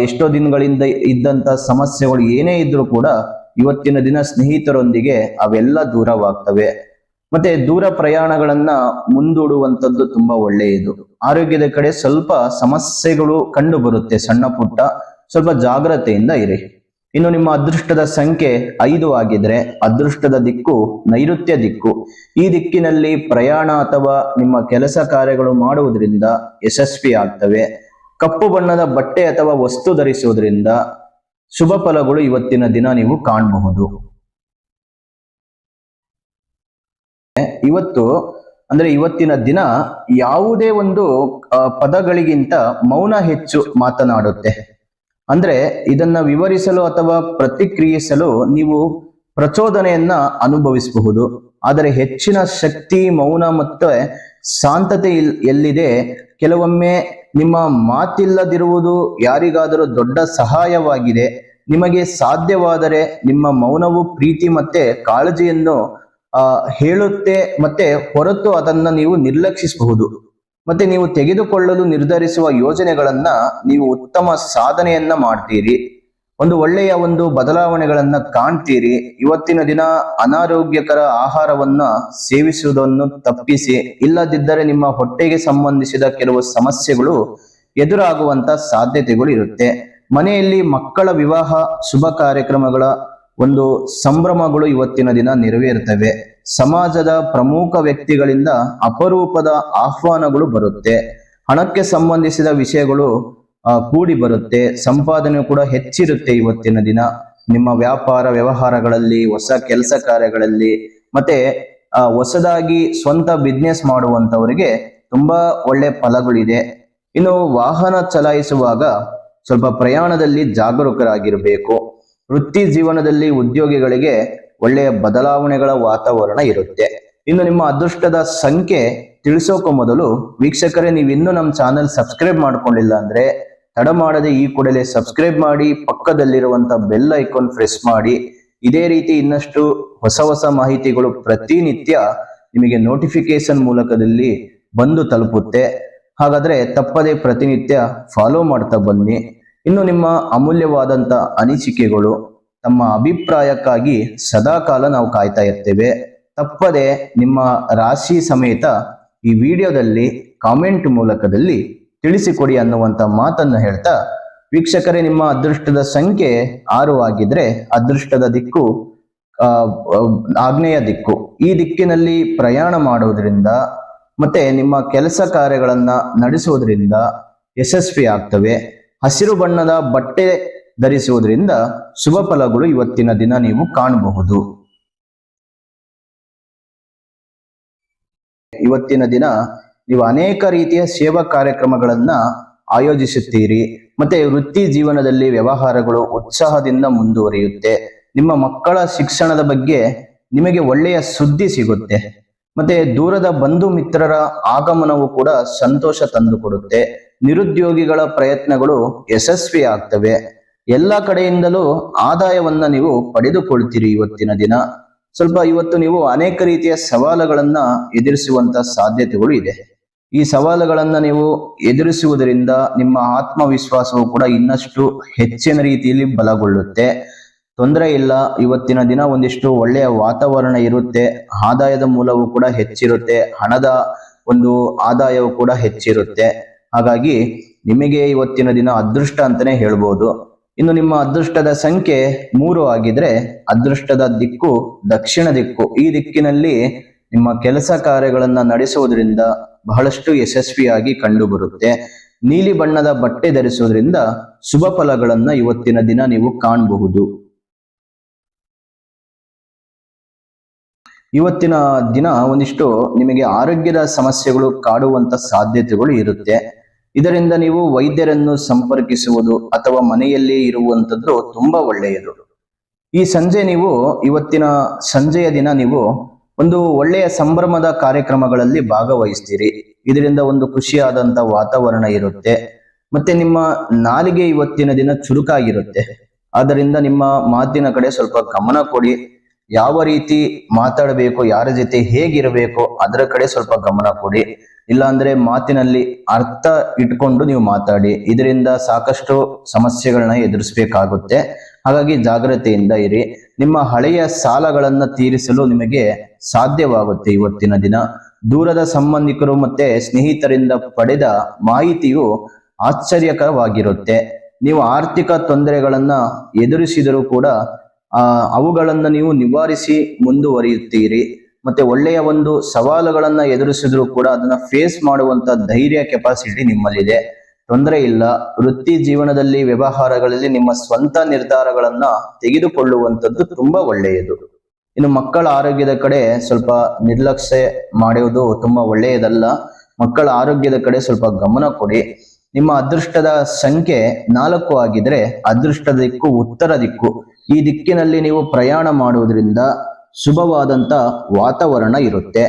ಎಷ್ಟೋ ದಿನಗಳಿಂದ ಇದ್ದಂತ ಸಮಸ್ಯೆಗಳು ಏನೇ ಇದ್ರೂ ಕೂಡ ಇವತ್ತಿನ ದಿನ ಸ್ನೇಹಿತರೊಂದಿಗೆ ಅವೆಲ್ಲ ದೂರವಾಗ್ತವೆ. ಮತ್ತೆ ದೂರ ಪ್ರಯಾಣಗಳನ್ನ ಮುಂದೂಡುವಂಥದ್ದು ತುಂಬಾ ಒಳ್ಳೆಯದು. ಆರೋಗ್ಯದ ಕಡೆ ಸ್ವಲ್ಪ ಸಮಸ್ಯೆಗಳು ಕಂಡು ಬರುತ್ತೆ, ಸಣ್ಣ ಪುಟ್ಟ, ಸ್ವಲ್ಪ ಜಾಗ್ರತೆಯಿಂದ ಇರಿ. ಇನ್ನು ನಿಮ್ಮ ಅದೃಷ್ಟದ ಸಂಖ್ಯೆ 5 ಆಗಿದ್ರೆ ಅದೃಷ್ಟದ ದಿಕ್ಕು ನೈಋತ್ಯ ದಿಕ್ಕು. ಈ ದಿಕ್ಕಿನಲ್ಲಿ ಪ್ರಯಾಣ ಅಥವಾ ನಿಮ್ಮ ಕೆಲಸ ಕಾರ್ಯಗಳು ಮಾಡುವುದರಿಂದ ಯಶಸ್ವಿ ಆಗ್ತವೆ. ಕಪ್ಪು ಬಣ್ಣದ ಬಟ್ಟೆ ಅಥವಾ ವಸ್ತು ಧರಿಸುವುದರಿಂದ ಶುಭ ಫಲಗಳು ಇವತ್ತಿನ ದಿನ ನೀವು ಕಾಣಬಹುದು. ಇವತ್ತಿನ ದಿನ ಯಾವುದೇ ಒಂದು ಪದಗಳಿಗಿಂತ ಮೌನ ಹೆಚ್ಚು ಮಾತನಾಡುತ್ತೆ. ಅಂದ್ರೆ ಇದನ್ನ ವಿವರಿಸಲು ಅಥವಾ ಪ್ರತಿಕ್ರಿಯಿಸಲು ನೀವು ಪ್ರಚೋದನೆಯನ್ನ ಅನುಭವಿಸಬಹುದು. ಆದರೆ ಹೆಚ್ಚಿನ ಶಕ್ತಿ ಮೌನ ಮತ್ತು ಶಾಂತತೆ ಎಲ್ಲಿದೆ. ಕೆಲವೊಮ್ಮೆ ನಿಮ್ಮ ಮಾತಿಲ್ಲದಿರುವುದು ಯಾರಿಗಾದರೂ ದೊಡ್ಡ ಸಹಾಯವಾಗಿದೆ. ನಿಮಗೆ ಸಾಧ್ಯವಾದರೆ ನಿಮ್ಮ ಮೌನವು ಪ್ರೀತಿ ಮತ್ತೆ ಕಾಳಜಿಯನ್ನು ಹೇಳುತ್ತೆ. ಮತ್ತೆ ಹೊರತು ಅದನ್ನ ನೀವು ನಿರ್ಲಕ್ಷಿಸಬಹುದು. ಮತ್ತೆ ನೀವು ತೆಗೆದುಕೊಳ್ಳಲು ನಿರ್ಧರಿಸುವ ಯೋಜನೆಗಳನ್ನ ನೀವು ಉತ್ತಮ ಸಾಧನೆಯನ್ನ ಮಾಡ್ತೀರಿ. ಒಂದು ಒಳ್ಳೆಯ ಒಂದು ಬದಲಾವಣೆಗಳನ್ನ ಕಾಣ್ತೀರಿ. ಇವತ್ತಿನ ದಿನ ಅನಾರೋಗ್ಯಕರ ಆಹಾರವನ್ನ ಸೇವಿಸುವುದನ್ನು ತಪ್ಪಿಸಿ. ಇಲ್ಲದಿದ್ದರೆ ನಿಮ್ಮ ಹೊಟ್ಟೆಗೆ ಸಂಬಂಧಿಸಿದ ಕೆಲವು ಸಮಸ್ಯೆಗಳು ಎದುರಾಗುವಂತ ಸಾಧ್ಯತೆಗಳು ಇರುತ್ತೆ. ಮನೆಯಲ್ಲಿ ಮಕ್ಕಳ ವಿವಾಹ ಶುಭ ಕಾರ್ಯಕ್ರಮಗಳ ಒಂದು ಸಂಭ್ರಮಗಳು ಇವತ್ತಿನ ದಿನ ನೆರವೇರುತ್ತವೆ. ಸಮಾಜದ ಪ್ರಮುಖ ವ್ಯಕ್ತಿಗಳಿಂದ ಅಪರೂಪದ ಆಹ್ವಾನಗಳು ಬರುತ್ತೆ. ಹಣಕ್ಕೆ ಸಂಬಂಧಿಸಿದ ವಿಷಯಗಳು ಕೂಡಿ ಬರುತ್ತೆ. ಸಂಪಾದನೆ ಕೂಡ ಹೆಚ್ಚಿರುತ್ತೆ ಇವತ್ತಿನ ದಿನ. ನಿಮ್ಮ ವ್ಯಾಪಾರ ವ್ಯವಹಾರಗಳಲ್ಲಿ, ಹೊಸ ಕೆಲಸ ಕಾರ್ಯಗಳಲ್ಲಿ, ಮತ್ತೆ ಹೊಸದಾಗಿ ಸ್ವಂತ ಬಿಸ್ನೆಸ್ ಮಾಡುವಂತವರಿಗೆ ತುಂಬಾ ಒಳ್ಳೆ ಫಲಗಳಿದೆ. ಇನ್ನು ವಾಹನ ಚಲಾಯಿಸುವಾಗ ಸ್ವಲ್ಪ ಪ್ರಯಾಣದಲ್ಲಿ ಜಾಗರೂಕರಾಗಿರಬೇಕು. ವೃತ್ತಿ ಜೀವನದಲ್ಲಿ ಉದ್ಯೋಗಿಗಳಿಗೆ ಒಳ್ಳೆಯ ಬದಲಾವಣೆಗಳ ವಾತಾವರಣ ಇರುತ್ತೆ. ಇನ್ನು ನಿಮ್ಮ ಅದೃಷ್ಟದ ಸಂಖ್ಯೆ ತಿಳಿಸೋಕೆ ಮೊದಲು ವೀಕ್ಷಕರೇ, ನೀವು ಇನ್ನೂ ನಮ್ಮ ಚಾನೆಲ್ ಸಬ್ಸ್ಕ್ರೈಬ್ ಮಾಡ್ಕೊಂಡಿಲ್ಲ ಅಂದ್ರೆ ತಡ ಮಾಡದೆ ಈ ಕೂಡಲೇ ಸಬ್ಸ್ಕ್ರೈಬ್ ಮಾಡಿ, ಪಕ್ಕದಲ್ಲಿರುವಂತ ಬೆಲ್ ಐಕಾನ್ ಪ್ರೆಸ್ ಮಾಡಿ. ಇದೇ ರೀತಿ ಇನ್ನಷ್ಟು ಹೊಸ ಮಾಹಿತಿಗಳು ಪ್ರತಿನಿತ್ಯ ನಿಮಗೆ ನೋಟಿಫಿಕೇಶನ್ ಮೂಲಕದಲ್ಲಿ ಬಂದು ತಲುಪುತ್ತೆ. ಹಾಗಾದ್ರೆ ತಪ್ಪದೆ ಪ್ರತಿನಿತ್ಯ ಫಾಲೋ ಮಾಡ್ತಾ ಬನ್ನಿ. ಇನ್ನು ನಿಮ್ಮ ಅಮೂಲ್ಯವಾದಂತ ಅನಿಸಿಕೆಗಳು, ತಮ್ಮ ಅಭಿಪ್ರಾಯಕ್ಕಾಗಿ ಸದಾಕಾಲ ನಾವು ಕಾಯ್ತಾ ಇರ್ತೇವೆ. ತಪ್ಪದೆ ನಿಮ್ಮ ರಾಶಿ ಸಮೇತ ಈ ವಿಡಿಯೋದಲ್ಲಿ ಕಾಮೆಂಟ್ ಮೂಲಕದಲ್ಲಿ ತಿಳಿಸಿಕೊಡಿ ಅನ್ನುವಂತ ಮಾತನ್ನು ಹೇಳ್ತಾ, ವೀಕ್ಷಕರೇ, ನಿಮ್ಮ ಅದೃಷ್ಟದ ಸಂಖ್ಯೆ 6 ಆಗಿದ್ರೆ ಅದೃಷ್ಟದ ದಿಕ್ಕು ಆಗ್ನೇಯ ದಿಕ್ಕು. ಈ ದಿಕ್ಕಿನಲ್ಲಿ ಪ್ರಯಾಣ ಮಾಡುವುದರಿಂದ ಮತ್ತೆ ನಿಮ್ಮ ಕೆಲಸ ಕಾರ್ಯಗಳನ್ನ ನಡೆಸುವುದರಿಂದ ಯಶಸ್ವಿ ಆಗ್ತವೆ. ಹಸಿರು ಬಣ್ಣದ ಬಟ್ಟೆ ಧರಿಸುವುದರಿಂದ ಶುಭ ಫಲಗಳು ಇವತ್ತಿನ ದಿನ ನೀವು ಕಾಣಬಹುದು. ಇವತ್ತಿನ ದಿನ ನೀವು ಅನೇಕ ರೀತಿಯ ಸೇವಾ ಕಾರ್ಯಕ್ರಮಗಳನ್ನ ಆಯೋಜಿಸುತ್ತೀರಿ. ಮತ್ತೆ ವೃತ್ತಿ ಜೀವನದಲ್ಲಿ ವ್ಯವಹಾರಗಳು ಉತ್ಸಾಹದಿಂದ ಮುಂದುವರಿಯುತ್ತೆ. ನಿಮ್ಮ ಮಕ್ಕಳ ಶಿಕ್ಷಣದ ಬಗ್ಗೆ ನಿಮಗೆ ಒಳ್ಳೆಯ ಸುದ್ದಿ ಸಿಗುತ್ತೆ. ಮತ್ತೆ ದೂರದ ಬಂಧು ಮಿತ್ರರ ಆಗಮನವು ಕೂಡ ಸಂತೋಷ ತಂದುಕೊಡುತ್ತೆ. ನಿರುದ್ಯೋಗಿಗಳ ಪ್ರಯತ್ನಗಳು ಯಶಸ್ವಿ ಆಗ್ತವೆ. ಎಲ್ಲ ಕಡೆಯಿಂದಲೂ ಆದಾಯವನ್ನ ನೀವು ಪಡೆದುಕೊಳ್ತೀರಿ. ಇವತ್ತಿನ ದಿನ ಇವತ್ತು ನೀವು ಅನೇಕ ರೀತಿಯ ಸವಾಲುಗಳನ್ನ ಎದುರಿಸುವಂತ ಸಾಧ್ಯತೆಗಳು ಇದೆ. ಈ ಸವಾಲುಗಳನ್ನ ನೀವು ಎದುರಿಸುವುದರಿಂದ ನಿಮ್ಮ ಆತ್ಮವಿಶ್ವಾಸವು ಕೂಡ ಇನ್ನಷ್ಟು ಹೆಚ್ಚಿನ ರೀತಿಯಲ್ಲಿ ಬಲಗೊಳ್ಳುತ್ತೆ. ತೊಂದರೆ ಇಲ್ಲ. ಇವತ್ತಿನ ದಿನ ಒಂದಿಷ್ಟು ಒಳ್ಳೆಯ ವಾತಾವರಣ ಇರುತ್ತೆ. ಆದಾಯದ ಮೂಲವೂ ಕೂಡ ಹೆಚ್ಚಿರುತ್ತೆ. ಹಣದ ಒಂದು ಆದಾಯವು ಕೂಡ ಹೆಚ್ಚಿರುತ್ತೆ. ಹಾಗಾಗಿ ನಿಮಗೆ ಇವತ್ತಿನ ದಿನ ಅದೃಷ್ಟ ಅಂತಾನೆ ಹೇಳ್ಬೋದು. ಇನ್ನು ನಿಮ್ಮ ಅದೃಷ್ಟದ ಸಂಖ್ಯೆ 3 ಆಗಿದ್ರೆ ಅದೃಷ್ಟದ ದಿಕ್ಕು ದಕ್ಷಿಣ ದಿಕ್ಕು. ಈ ದಿಕ್ಕಿನಲ್ಲಿ ನಿಮ್ಮ ಕೆಲಸ ಕಾರ್ಯಗಳನ್ನ ನಡೆಸುವುದರಿಂದ ಬಹಳಷ್ಟು ಯಶಸ್ವಿಯಾಗಿ ಕಂಡು ಬರುತ್ತೆ. ನೀಲಿ ಬಣ್ಣದ ಬಟ್ಟೆ ಧರಿಸುವುದರಿಂದ ಶುಭ ಫಲಗಳನ್ನ ಇವತ್ತಿನ ದಿನ ನೀವು ಕಾಣಬಹುದು. ಇವತ್ತಿನ ದಿನ ಒಂದಿಷ್ಟು ನಿಮಗೆ ಆರೋಗ್ಯದ ಸಮಸ್ಯೆಗಳು ಕಾಡುವಂತ ಸಾಧ್ಯತೆಗಳು ಇರುತ್ತೆ. ಇದರಿಂದ ನೀವು ವೈದ್ಯರನ್ನು ಸಂಪರ್ಕಿಸುವುದು ಅಥವಾ ಮನೆಯಲ್ಲಿ ಇರುವಂತದ್ದು ತುಂಬಾ ಒಳ್ಳೆಯದು. ಈ ಸಂಜೆ ನೀವು ಇವತ್ತಿನ ಸಂಜೆಯ ದಿನ ನೀವು ಒಂದು ಒಳ್ಳೆಯ ಸಂಭ್ರಮದ ಕಾರ್ಯಕ್ರಮಗಳಲ್ಲಿ ಭಾಗವಹಿಸ್ತೀರಿ. ಇದರಿಂದ ಒಂದು ಖುಷಿಯಾದಂತ ವಾತಾವರಣ ಇರುತ್ತೆ. ಮತ್ತೆ ನಿಮ್ಮ ನಾಲಿಗೆ ಇವತ್ತಿನ ದಿನ ಚುರುಕಾಗಿರುತ್ತೆ. ಆದ್ದರಿಂದ ನಿಮ್ಮ ಮಾತಿನ ಕಡೆ ಸ್ವಲ್ಪ ಗಮನ ಕೊಡಿ. ಯಾವ ರೀತಿ ಮಾತಾಡಬೇಕು, ಯಾರ ಜೊತೆ ಹೇಗಿರಬೇಕು ಅದರ ಕಡೆ ಸ್ವಲ್ಪ ಗಮನ ಕೊಡಿ. ಇಲ್ಲಾಂದ್ರೆ ಮಾತಿನಲ್ಲಿ ಅರ್ಥ ಇಟ್ಕೊಂಡು ನೀವು ಮಾತಾಡಿ. ಇದರಿಂದ ಸಾಕಷ್ಟು ಸಮಸ್ಯೆಗಳನ್ನ ಎದುರಿಸಬೇಕಾಗುತ್ತೆ. ಹಾಗಾಗಿ ಜಾಗ್ರತೆಯಿಂದ ಇರಿ. ನಿಮ್ಮ ಹಳೆಯ ಸಾಲಗಳನ್ನ ತೀರಿಸಲು ನಿಮಗೆ ಸಾಧ್ಯವಾಗುತ್ತೆ. ಇವತ್ತಿನ ದಿನ ದೂರದ ಸಂಬಂಧಿಕರು ಮತ್ತೆ ಸ್ನೇಹಿತರಿಂದ ಪಡೆದ ಮಾಹಿತಿಯು ಆಶ್ಚರ್ಯಕರವಾಗಿರುತ್ತೆ. ನೀವು ಆರ್ಥಿಕ ತೊಂದರೆಗಳನ್ನ ಎದುರಿಸಿದರೂ ಕೂಡ ಅವುಗಳನ್ನ ನೀವು ನಿವಾರಿಸಿ ಮುಂದುವರಿಯುತ್ತೀರಿ. ಮತ್ತೆ ಒಳ್ಳೆಯ ಒಂದು ಸವಾಲುಗಳನ್ನ ಎದುರಿಸಿದ್ರು ಕೂಡ ಅದನ್ನ ಫೇಸ್ ಮಾಡುವಂತ ಧೈರ್ಯ ಕೆಪಾಸಿಟಿ ನಿಮ್ಮಲ್ಲಿದೆ. ತೊಂದರೆ ಇಲ್ಲ. ವೃತ್ತಿ ಜೀವನದಲ್ಲಿ ವ್ಯವಹಾರಗಳಲ್ಲಿ ನಿಮ್ಮ ಸ್ವಂತ ನಿರ್ಧಾರಗಳನ್ನ ತೆಗೆದುಕೊಳ್ಳುವಂಥದ್ದು ತುಂಬಾ ಒಳ್ಳೆಯದು. ಇನ್ನು ಮಕ್ಕಳ ಆರೋಗ್ಯದ ಕಡೆ ಸ್ವಲ್ಪ ನಿರ್ಲಕ್ಷ್ಯ ಮಾಡುವುದು ತುಂಬಾ ಒಳ್ಳೆಯದಲ್ಲ. ಮಕ್ಕಳ ಆರೋಗ್ಯದ ಕಡೆ ಸ್ವಲ್ಪ ಗಮನ ಕೊಡಿ. ನಿಮ್ಮ ಅದೃಷ್ಟದ ಸಂಖ್ಯೆ 4 ಆಗಿದ್ರೆ ಅದೃಷ್ಟದ ದಿಕ್ಕು ಉತ್ತರ ದಿಕ್ಕು. ಈ ದಿಕ್ಕಿನಲ್ಲಿ ನೀವು ಪ್ರಯಾಣ ಮಾಡುವುದರಿಂದ ಶುಭವಾದಂತ ವಾತಾವರಣ ಇರುತ್ತೆ.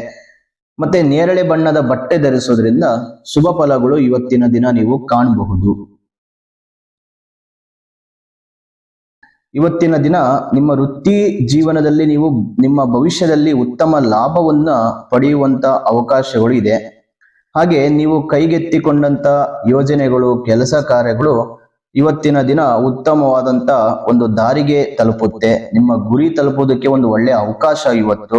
ಮತ್ತೆ ನೇರಳೆ ಬಣ್ಣದ ಬಟ್ಟೆ ಧರಿಸೋದ್ರಿಂದ ಶುಭ ಫಲಗಳು ಇವತ್ತಿನ ದಿನ ನೀವು ಕಾಣಬಹುದು. ಇವತ್ತಿನ ದಿನ ನಿಮ್ಮ ವೃತ್ತಿ ಜೀವನದಲ್ಲಿ ನೀವು ನಿಮ್ಮ ಭವಿಷ್ಯದಲ್ಲಿ ಉತ್ತಮ ಲಾಭವನ್ನ ಪಡೆಯುವಂತ ಅವಕಾಶಗಳು ಇದೆ. ಹಾಗೆ ನೀವು ಕೈಗೆತ್ತಿಕೊಂಡಂತ ಯೋಜನೆಗಳು, ಕೆಲಸ ಕಾರ್ಯಗಳು ಇವತ್ತಿನ ದಿನ ಉತ್ತಮವಾದಂತ ಒಂದು ದಾರಿಗೆ ತಲುಪುತ್ತೆ. ನಿಮ್ಮ ಗುರಿ ತಲುಪುವುದಕ್ಕೆ ಒಂದು ಒಳ್ಳೆಯ ಅವಕಾಶ ಇವತ್ತು.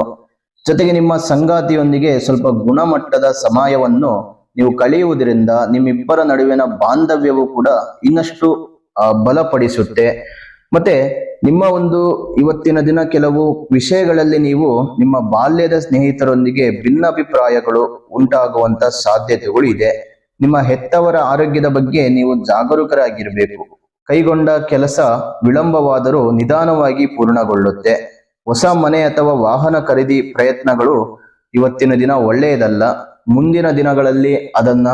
ಜೊತೆಗೆ ನಿಮ್ಮ ಸಂಗಾತಿಯೊಂದಿಗೆ ಸ್ವಲ್ಪ ಗುಣಮಟ್ಟದ ಸಮಯವನ್ನು ನೀವು ಕಳೆಯುವುದರಿಂದ ನಿಮ್ಮಿಬ್ಬರ ನಡುವಿನ ಬಾಂಧವ್ಯವು ಕೂಡ ಇನ್ನಷ್ಟು ಬಲಪಡಿಸುತ್ತೆ. ಮತ್ತೆ ನಿಮ್ಮ ಒಂದು ಇವತ್ತಿನ ದಿನ ಕೆಲವು ವಿಷಯಗಳಲ್ಲಿ ನೀವು ನಿಮ್ಮ ಬಾಲ್ಯದ ಸ್ನೇಹಿತರೊಂದಿಗೆ ಭಿನ್ನಾಭಿಪ್ರಾಯಗಳು ಉಂಟಾಗುವಂತ ಸಾಧ್ಯತೆಗಳು ಇದೆ. ನಿಮ್ಮ ಹೆತ್ತವರ ಆರೋಗ್ಯದ ಬಗ್ಗೆ ನೀವು ಜಾಗರೂಕರಾಗಿರಬೇಕು. ಕೈಗೊಂಡ ಕೆಲಸ ವಿಳಂಬವಾದರೂ ನಿಧಾನವಾಗಿ ಪೂರ್ಣಗೊಳ್ಳುತ್ತೆ. ಹೊಸ ಮನೆ ಅಥವಾ ವಾಹನ ಖರೀದಿ ಪ್ರಯತ್ನಗಳು ಇವತ್ತಿನ ದಿನ ಒಳ್ಳೆಯದಲ್ಲ. ಮುಂದಿನ ದಿನಗಳಲ್ಲಿ ಅದನ್ನ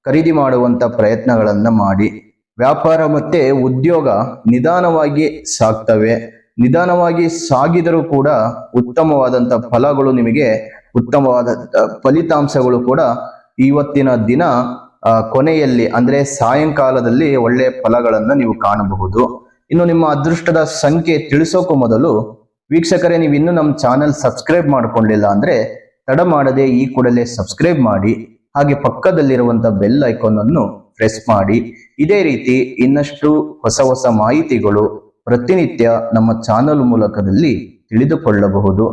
ಖರೀದಿ ಮಾಡುವಂತ ಪ್ರಯತ್ನಗಳನ್ನ ಮಾಡಿ. ವ್ಯಾಪಾರ ಮತ್ತೆ ಉದ್ಯೋಗ ನಿಧಾನವಾಗಿ ಸಾಗ್ತವೆ. ನಿಧಾನವಾಗಿ ಸಾಗಿದರೂ ಕೂಡ ಉತ್ತಮವಾದಂತ ಫಲಗಳು, ನಿಮಗೆ ಉತ್ತಮವಾದಂತ ಫಲಿತಾಂಶಗಳು ಕೂಡ ಇವತ್ತಿನ ದಿನ ಕೊನೆಯಲ್ಲಿ ಅಂದ್ರೆ ಸಾಯಂಕಾಲದಲ್ಲಿ ಒಳ್ಳೆಯ ಫಲಗಳನ್ನ ನೀವು ಕಾಣಬಹುದು. ಇನ್ನು ನಿಮ್ಮ ಅದೃಷ್ಟದ ಸಂಖ್ಯೆ ತಿಳಿಸೋಕು ಮೊದಲು ವೀಕ್ಷಕರೇ, ನೀವು ಇನ್ನೂ ನಮ್ಮ ಚಾನೆಲ್ ಸಬ್ಸ್ಕ್ರೈಬ್ ಮಾಡ್ಕೊಂಡಿಲ್ಲ ಅಂದ್ರೆ ತಡ ಮಾಡದೆ ಈ ಕೂಡಲೇ ಸಬ್ಸ್ಕ್ರೈಬ್ ಮಾಡಿ. ಹಾಗೆ ಪಕ್ಕದಲ್ಲಿರುವಂತ ಬೆಲ್ ಐಕಾನ್ ಅನ್ನು ಪ್ರೆಸ್ ಮಾಡಿ. ಇದೇ ರೀತಿ ಇನ್ನಷ್ಟು ಹೊಸ ಹೊಸ ಮಾಹಿತಿಗಳು ಪ್ರತಿನಿತ್ಯ ನಮ್ಮ ಚಾನಲ್ ಮೂಲಕದಲ್ಲಿ ತಿಳಿದುಕೊಳ್ಳಬಹುದು.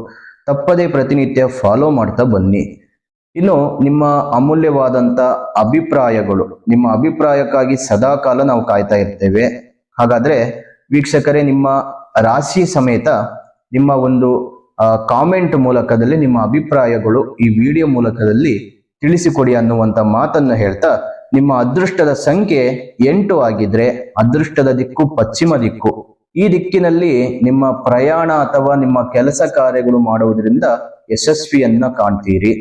ತಪ್ಪದೇ ಪ್ರತಿನಿತ್ಯ ಫಾಲೋ ಮಾಡ್ತಾ ಬನ್ನಿ. ಇನ್ನು ನಿಮ್ಮ ಅಮೂಲ್ಯವಾದಂತ ಅಭಿಪ್ರಾಯಗಳು, ನಿಮ್ಮ ಅಭಿಪ್ರಾಯಕ್ಕಾಗಿ ಸದಾಕಾಲ ನಾವು ಕಾಯ್ತಾ ಇರ್ತೇವೆ. ಹಾಗಾದ್ರೆ ವೀಕ್ಷಕರೇ, ನಿಮ್ಮ ರಾಶಿ ಸಮೇತ ನಿಮ್ಮ ಒಂದು ಕಾಮೆಂಟ್ ಮೂಲಕದಲ್ಲಿ ನಿಮ್ಮ ಅಭಿಪ್ರಾಯಗಳು ಈ ವಿಡಿಯೋ ಮೂಲಕದಲ್ಲಿ ತಿಳಿಸಿಕೊಡಿ ಅನ್ನುವಂತ ಮಾತನ್ನು ಹೇಳ್ತಾ, ನಿಮ್ಮ ಅದೃಷ್ಟದ ಸಂಖ್ಯೆ 8 ಆಗಿದ್ರೆ ಅದೃಷ್ಟದ ದಿಕ್ಕು ಪಶ್ಚಿಮ ದಿಕ್ಕು. ಈ ದಿಕ್ಕಿನಲ್ಲಿ ನಿಮ್ಮ ಪ್ರಯಾಣ ಅಥವಾ ನಿಮ್ಮ ಕೆಲಸ ಕಾರ್ಯಗಳು ಮಾಡುವುದರಿಂದ ಯಶಸ್ವಿಯನ್ನ ಕಾಣ್ತೀರಿ.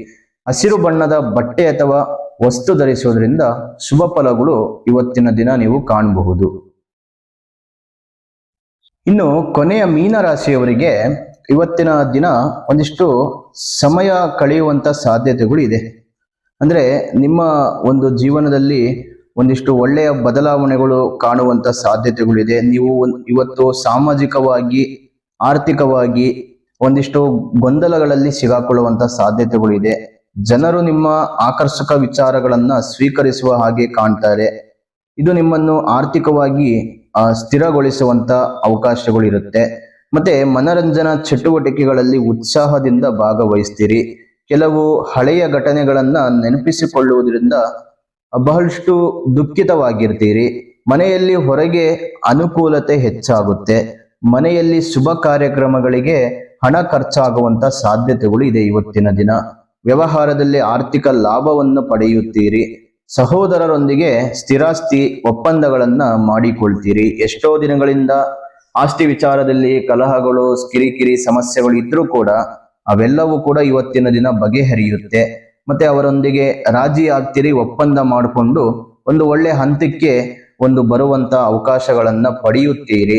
ಹಸಿರು ಬಣ್ಣದ ಬಟ್ಟೆ ಅಥವಾ ವಸ್ತು ಧರಿಸುವುದರಿಂದ ಶುಭ ಫಲಗಳು ಇವತ್ತಿನ ದಿನ ನೀವು ಕಾಣಬಹುದು. ಇನ್ನು ಕೊನೆಯ ಮೀನರಾಶಿಯವರಿಗೆ ಇವತ್ತಿನ ದಿನ ಒಂದಿಷ್ಟು ಸಮಯ ಕಳೆಯುವಂತ ಸಾಧ್ಯತೆಗಳು ಇದೆ. ಅಂದ್ರೆ ನಿಮ್ಮ ಒಂದು ಜೀವನದಲ್ಲಿ ಒಂದಿಷ್ಟು ಒಳ್ಳೆಯ ಬದಲಾವಣೆಗಳು ಕಾಣುವಂತ ಸಾಧ್ಯತೆಗಳಿದೆ. ನೀವು ಇವತ್ತು ಸಾಮಾಜಿಕವಾಗಿ, ಆರ್ಥಿಕವಾಗಿ ಒಂದಿಷ್ಟು ಗೊಂದಲಗಳಲ್ಲಿ ಸಿಗಾಕೊಳ್ಳುವಂತ ಸಾಧ್ಯತೆಗಳಿದೆ. ಜನರು ನಿಮ್ಮ ಆಕರ್ಷಕ ವಿಚಾರಗಳನ್ನ ಸ್ವೀಕರಿಸುವ ಹಾಗೆ ಕಾಣ್ತಾರೆ. ಇದು ನಿಮ್ಮನ್ನು ಆರ್ಥಿಕವಾಗಿ ಸ್ಥಿರಗೊಳಿಸುವಂತ ಅವಕಾಶಗಳು ಇರುತ್ತೆ. ಮತ್ತೆ ಮನರಂಜನಾ ಚಟುವಟಿಕೆಗಳಲ್ಲಿ ಉತ್ಸಾಹದಿಂದ ಭಾಗವಹಿಸ್ತೀರಿ. ಕೆಲವು ಹಳೆಯ ಘಟನೆಗಳನ್ನ ನೆನಪಿಸಿಕೊಳ್ಳುವುದರಿಂದ ಬಹಳಷ್ಟು ದುಃಖಿತವಾಗಿರ್ತೀರಿ. ಮನೆಯಲ್ಲಿ ಹೊರಗೆ ಅನುಕೂಲತೆ ಹೆಚ್ಚಾಗುತ್ತೆ. ಮನೆಯಲ್ಲಿ ಶುಭ ಕಾರ್ಯಕ್ರಮಗಳಿಗೆ ಹಣ ಖರ್ಚಾಗುವಂತ ಸಾಧ್ಯತೆಗಳು ಇದೆ. ಇವತ್ತಿನ ದಿನ ವ್ಯವಹಾರದಲ್ಲಿ ಆರ್ಥಿಕ ಲಾಭವನ್ನು ಪಡೆಯುತ್ತೀರಿ. ಸಹೋದರರೊಂದಿಗೆ ಸ್ಥಿರಾಸ್ತಿ ಒಪ್ಪಂದಗಳನ್ನ ಮಾಡಿಕೊಳ್ತೀರಿ. ಎಷ್ಟೋ ದಿನಗಳಿಂದ ಆಸ್ತಿ ವಿಚಾರದಲ್ಲಿ ಕಲಹಗಳು, ಕಿರಿಕಿರಿ ಸಮಸ್ಯೆಗಳು ಇದ್ರೂ ಕೂಡ ಅವೆಲ್ಲವೂ ಕೂಡ ಇವತ್ತಿನ ದಿನ ಬಗೆಹರಿಯುತ್ತೆ. ಮತ್ತೆ ಅವರೊಂದಿಗೆ ರಾಜಿ ಆಗ್ತೀರಿ, ಒಪ್ಪಂದ ಮಾಡಿಕೊಂಡು ಒಂದು ಒಳ್ಳೆ ಹಂತಕ್ಕೆ ಬರುವಂತ ಅವಕಾಶಗಳನ್ನ ಪಡೆಯುತ್ತೀರಿ.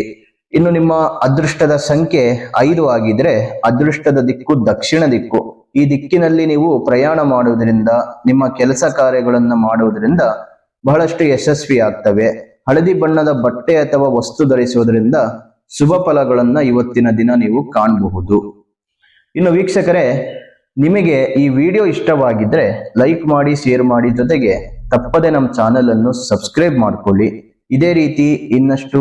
ಇನ್ನು ನಿಮ್ಮ ಅದೃಷ್ಟದ ಸಂಖ್ಯೆ 5 ಆಗಿದ್ರೆ ಅದೃಷ್ಟದ ದಿಕ್ಕು ದಕ್ಷಿಣ ದಿಕ್ಕು. ಈ ದಿಕ್ಕಿನಲ್ಲಿ ನೀವು ಪ್ರಯಾಣ ಮಾಡುವುದರಿಂದ, ನಿಮ್ಮ ಕೆಲಸ ಕಾರ್ಯಗಳನ್ನ ಮಾಡುವುದರಿಂದ ಬಹಳಷ್ಟು ಯಶಸ್ವಿ ಆಗ್ತವೆ. ಹಳದಿ ಬಣ್ಣದ ಬಟ್ಟೆ ಅಥವಾ ವಸ್ತು ಧರಿಸುವುದರಿಂದ ಶುಭ ಫಲಗಳನ್ನ ಇವತ್ತಿನ ದಿನ ನೀವು ಕಾಣಬಹುದು. ಇನ್ನು ವೀಕ್ಷಕರೇ, ನಿಮಗೆ ಈ ವಿಡಿಯೋ ಇಷ್ಟವಾಗಿದ್ರೆ ಲೈಕ್ ಮಾಡಿ, ಶೇರ್ ಮಾಡಿ, ಜೊತೆಗೆ ತಪ್ಪದೆ ನಮ್ಮ ಚಾನೆಲ್ ಅನ್ನು ಸಬ್ಸ್ಕ್ರೈಬ್ ಮಾಡ್ಕೊಳ್ಳಿ. ಇದೇ ರೀತಿ ಇನ್ನಷ್ಟು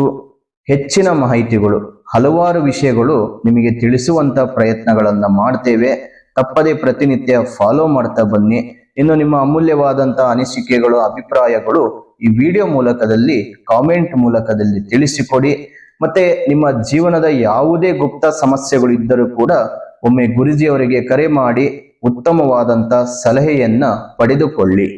ಹೆಚ್ಚಿನ ಮಾಹಿತಿಗಳು, ಹಲವಾರು ವಿಷಯಗಳು ನಿಮಗೆ ತಿಳಿಸುವಂತ ಪ್ರಯತ್ನಗಳನ್ನ ಮಾಡ್ತೇವೆ. ತಪ್ಪದೆ ಪ್ರತಿನಿತ್ಯ ಫಾಲೋ ಮಾಡ್ತಾ ಬನ್ನಿ. ಇನ್ನು ನಿಮ್ಮ ಅಮೂಲ್ಯವಾದಂತಹ ಅನಿಸಿಕೆಗಳು, ಅಭಿಪ್ರಾಯಗಳು ಈ ವಿಡಿಯೋ ಮೂಲಕದಲ್ಲಿ, ಕಾಮೆಂಟ್ ಮೂಲಕದಲ್ಲಿ ತಿಳಿಸಿಕೊಡಿ. ಮತ್ತೆ ನಿಮ್ಮ ಜೀವನದ ಯಾವುದೇ ಗುಪ್ತ ಸಮಸ್ಯೆಗಳು ಇದ್ದರೂ ಕೂಡ ಒಮ್ಮೆ ಗುರೂಜಿಯವರಿಗೆ ಕರೆ ಮಾಡಿ ಉತ್ತಮವಾದಂತ ಸಲಹೆಯನ್ನ ಪಡೆದುಕೊಳ್ಳಿ.